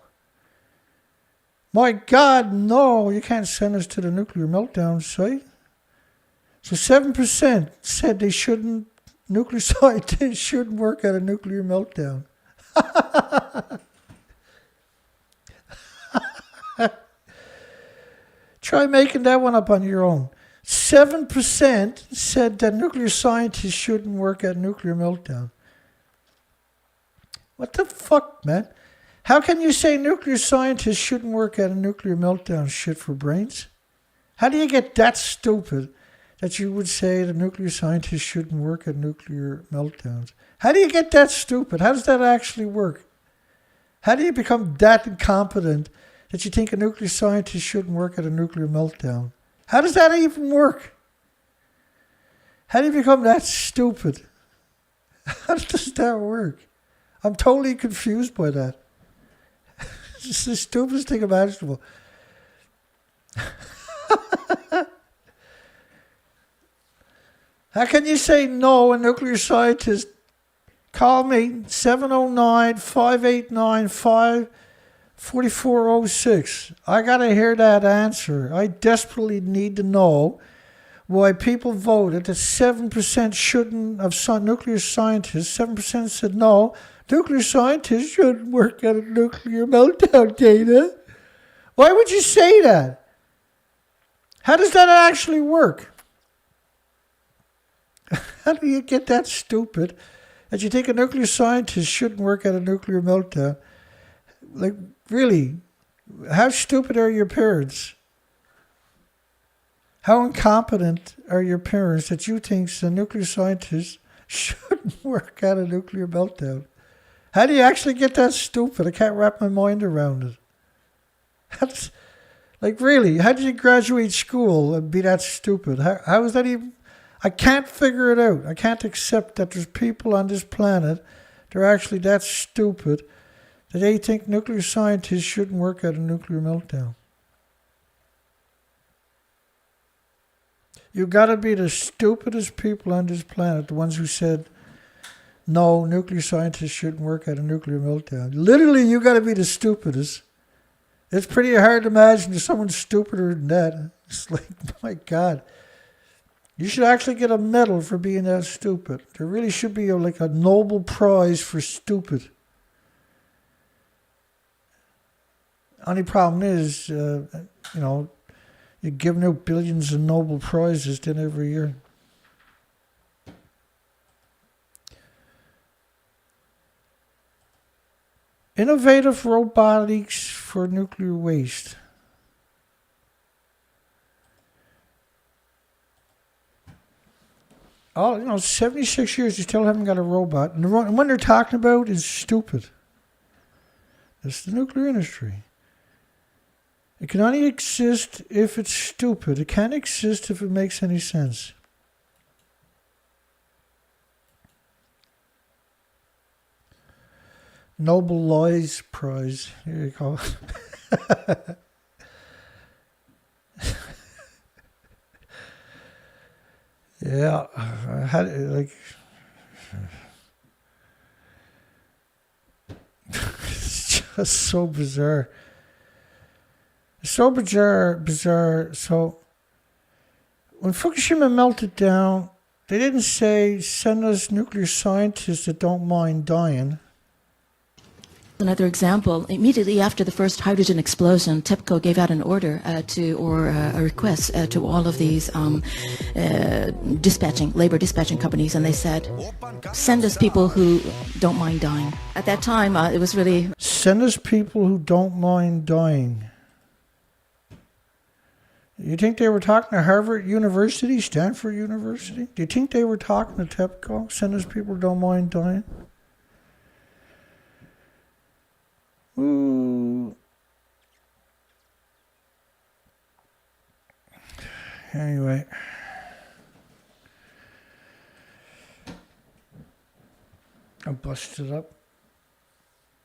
My God, no. You can't send us to the nuclear meltdown site. So 7% said they shouldn't, nuclear scientists shouldn't work at a nuclear meltdown. Try making that one up on your own. 7% said that nuclear scientists shouldn't work at nuclear meltdown. What the fuck, man? How can you say nuclear scientists shouldn't work at a nuclear meltdown? Shit for brains? How do you get that stupid that you would say that nuclear scientists shouldn't work at nuclear meltdowns? How do you get that stupid? How does that actually work? How do you become that incompetent that you think a nuclear scientist shouldn't work at a nuclear meltdown? How does that even work? How do you become that stupid? How does that work? I'm totally confused by that. It's the stupidest thing imaginable. How can you say no, a nuclear scientist? Call me 709-589-4406. I got to hear that answer. I desperately need to know why people voted that 7% shouldn't, of nuclear scientists, 7% said no, nuclear scientists shouldn't work at a nuclear meltdown, Dana. Why would you say that? How does that actually work? How do you get that stupid that you think a nuclear scientist shouldn't work at a nuclear meltdown? Like, really? How stupid are your parents? How incompetent are your parents that you think a nuclear scientist shouldn't work at a nuclear meltdown? How do you actually get that stupid? I can't wrap my mind around it. That's, like, really? How did you graduate school and be that stupid? How is that even? I can't figure it out. I can't accept that there's people on this planet that are actually that stupid that they think nuclear scientists shouldn't work at a nuclear meltdown. You got to be the stupidest people on this planet, the ones who said, no, nuclear scientists shouldn't work at a nuclear meltdown. Literally, you got to be the stupidest. It's pretty hard to imagine there's someone stupider than that. It's like, my God. You should actually get a medal for being that stupid. There really should be like a Nobel Prize for stupid. Only problem is, you're giving out billions of Nobel Prizes then every year. Innovative robotics for nuclear waste. Oh, 76 years, you still haven't got a robot. And the one they're talking about is stupid. It's the nuclear industry. It can only exist if it's stupid. It can't exist if it makes any sense. Nobel Lies Prize. Here you go. Yeah, I had like. It's just so bizarre. So bizarre. So, when Fukushima melted down, they didn't say, send us nuclear scientists that don't mind dying. Another example, immediately after the first hydrogen explosion, TEPCO gave out an order a request to all of these labor dispatching companies, and they said, send us people who don't mind dying. At that time, it was really... Send us people who don't mind dying. You think they were talking to Harvard University, Stanford University? Do you think they were talking to TEPCO? Send us people who don't mind dying? Ooh. Anyway. I'm busted up.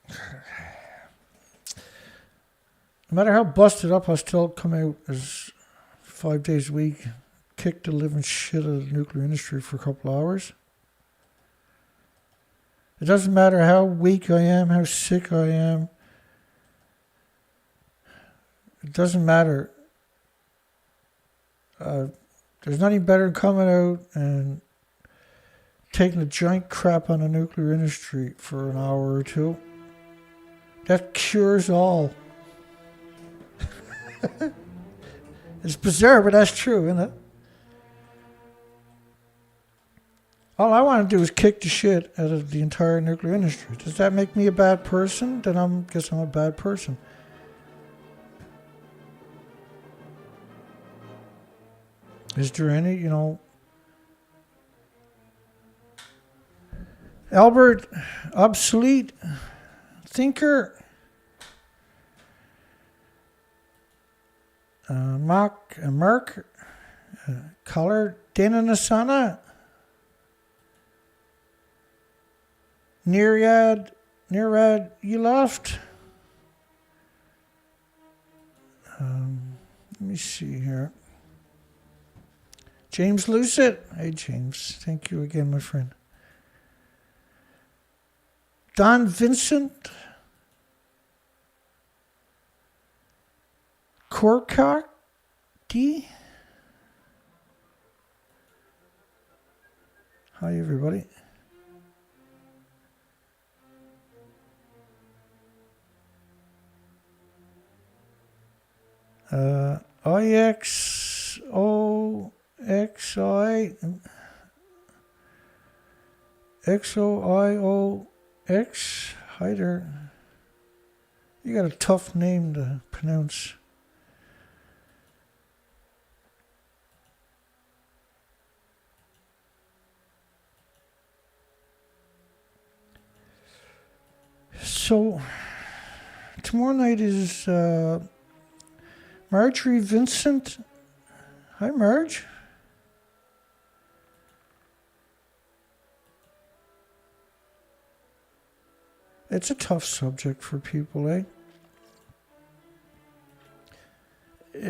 No matter how busted up, I'll still come out as 5 days a week, kick the living shit out of the nuclear industry for a couple of hours. It doesn't matter how weak I am, how sick I am. It doesn't matter. There's nothing better than coming out and taking a giant crap on the nuclear industry for an hour or two. That cures all. It's bizarre, but that's true, isn't it? All I want to do is kick the shit out of the entire nuclear industry. Does that make me a bad person? Then I guess I'm a bad person. Is there any, Albert, obsolete, thinker, Mark, Collar, Dana Nasana, Nirad, Uloft. Let me see here. James Lucid. Hey, James. Thank you again, my friend. Don Vincent. Corcock D. Hi, everybody. IXOIOX. Hi there. You got a tough name to pronounce. So, tomorrow night is Marjorie Vincent. Hi, Marge. It's a tough subject for people, eh?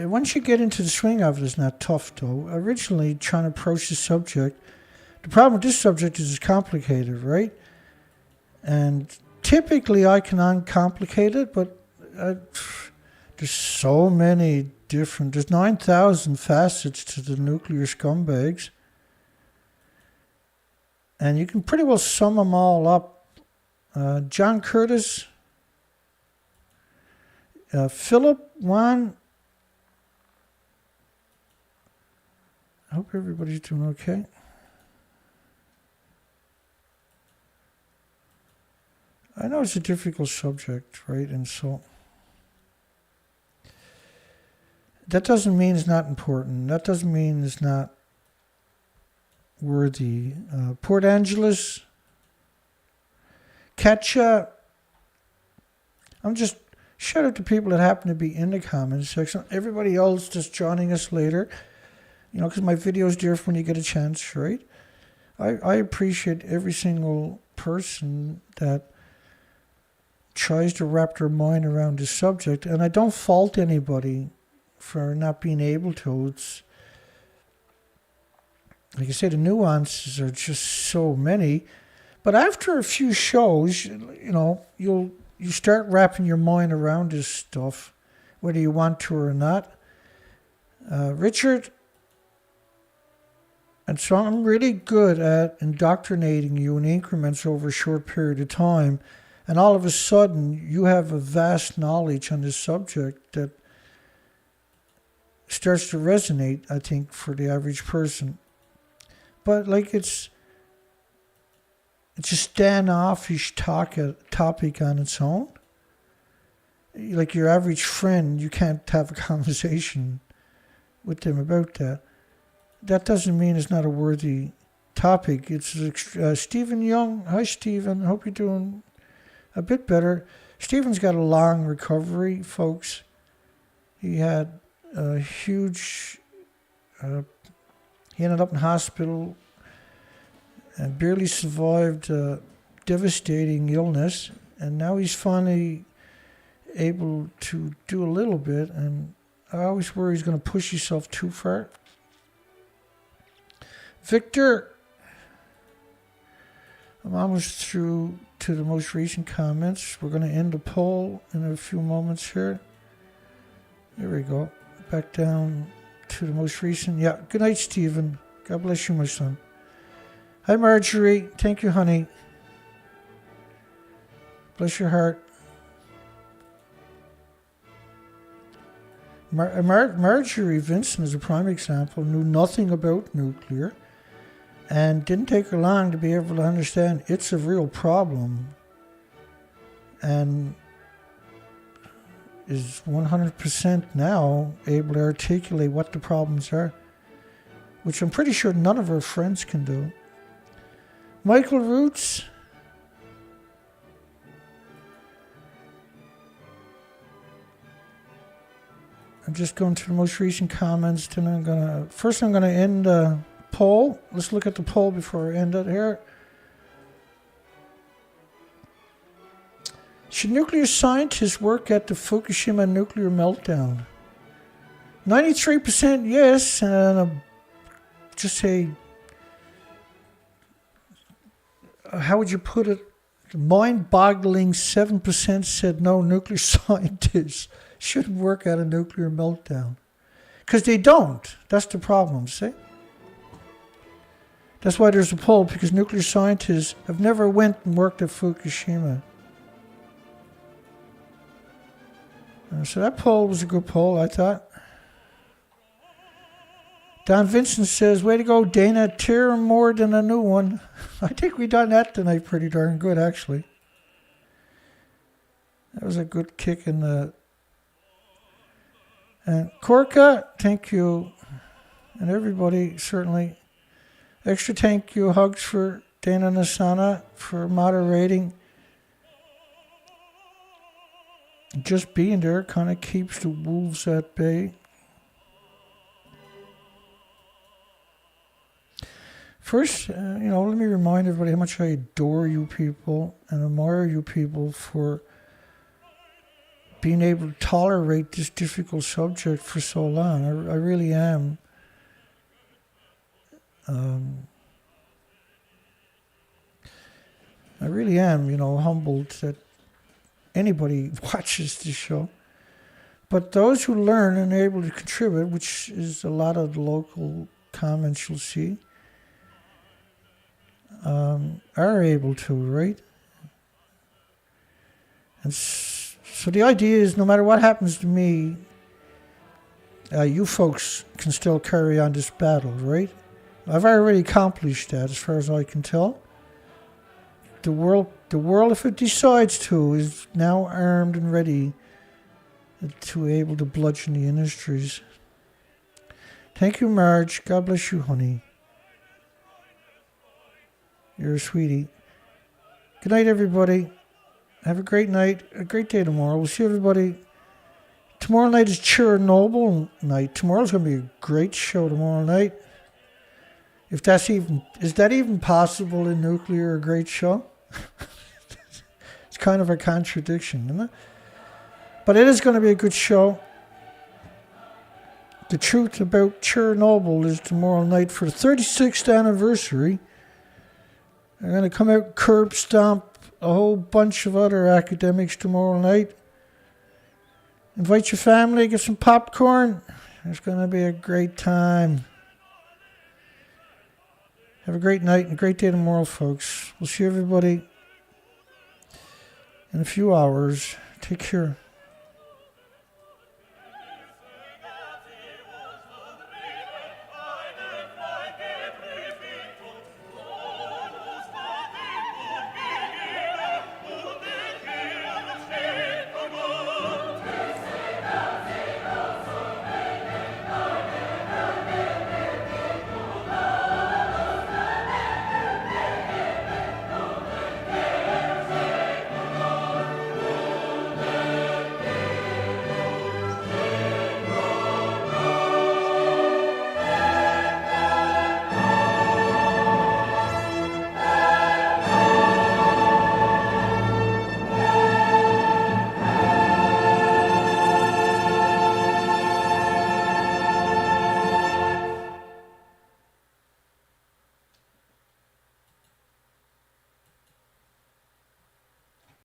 Once you get into the swing of it, it's not tough, though. Originally, trying to approach the subject, the problem with this subject is it's complicated, right? And typically, I can uncomplicate it, but there's so many different... There's 9,000 facets to the nuclear scumbags. And you can pretty well sum them all up. John Curtis, Philip Juan. I hope everybody's doing okay. I know it's a difficult subject, right? And so that doesn't mean it's not important. That doesn't mean it's not worthy. Port Angeles, Ketcha. I'm just shout out to people that happen to be in the comments section. Everybody else just joining us later, because my video's there when you get a chance, right? I appreciate every single person that tries to wrap their mind around this subject, and I don't fault anybody for not being able to. It's like I say, the nuances are just so many. But after a few shows, you start wrapping your mind around this stuff, whether you want to or not. Richard, and so I'm really good at indoctrinating you in increments over a short period of time, and all of a sudden you have a vast knowledge on this subject that starts to resonate, I think, for the average person. But it's a standoffish topic on its own. Like your average friend, you can't have a conversation with them about that. That doesn't mean it's not a worthy topic. It's Stephen Young. Hi, Stephen. Hope you're doing a bit better. Stephen's got a long recovery, folks. He had a huge... he ended up in hospital and barely survived devastating illness, and now he's finally able to do a little bit, and I always worry he's going to push himself too far. Victor, I'm almost through to the most recent comments. We're going to end the poll in a few moments here. There we go. Back down to the most recent. Yeah, good night, Stephen. God bless you, my son. Hi, Marjorie. Thank you, honey. Bless your heart. Marjorie Vincent is a prime example, knew nothing about nuclear, and didn't take her long to be able to understand it's a real problem, and is 100% now able to articulate what the problems are, which I'm pretty sure none of her friends can do. Michael Roots. I'm just going to the most recent comments, then I'm gonna end the poll. Let's look at the poll before I end it here. Should nuclear scientists work at the Fukushima nuclear meltdown? 93% yes, and just say, how would you put it? Mind-boggling 7% said no, nuclear scientists shouldn't work at a nuclear meltdown. Because they don't. That's the problem, see? That's why there's a poll, because nuclear scientists have never went and worked at Fukushima. So that poll was a good poll, I thought. Don Vincent says, way to go, Dana. Tear more than a new one. I think we done that tonight pretty darn good, actually. That was a good kick in the... And Korka, thank you. And everybody, certainly. Extra thank you, hugs for Dana Nasana for moderating. Just being there kind of keeps the wolves at bay. First, let me remind everybody how much I adore you people and admire you people for being able to tolerate this difficult subject for so long. I really am. I really am, humbled that anybody watches this show. But those who learn and are able to contribute, which is a lot of the local comments you'll see, are able to, right? And so the idea is, no matter what happens to me, you folks can still carry on this battle, right? I've already accomplished that, as far as I can tell. The world, if it decides to, is now armed and ready to able to bludgeon the industries. Thank you, Marge. God bless you, honey. You're a sweetie. Good night, everybody. Have a great night. A great day tomorrow. We'll see everybody. Tomorrow night is Chernobyl night. Tomorrow's going to be a great show tomorrow night. If that's is that even possible in nuclear, a great show? It's kind of a contradiction, isn't it? But it is going to be a good show. The truth about Chernobyl is tomorrow night for the 36th anniversary. They're going to come out, curb stomp a whole bunch of other academics tomorrow night. Invite your family, get some popcorn. It's going to be a great time. Have a great night and a great day tomorrow, folks. We'll see everybody in a few hours. Take care.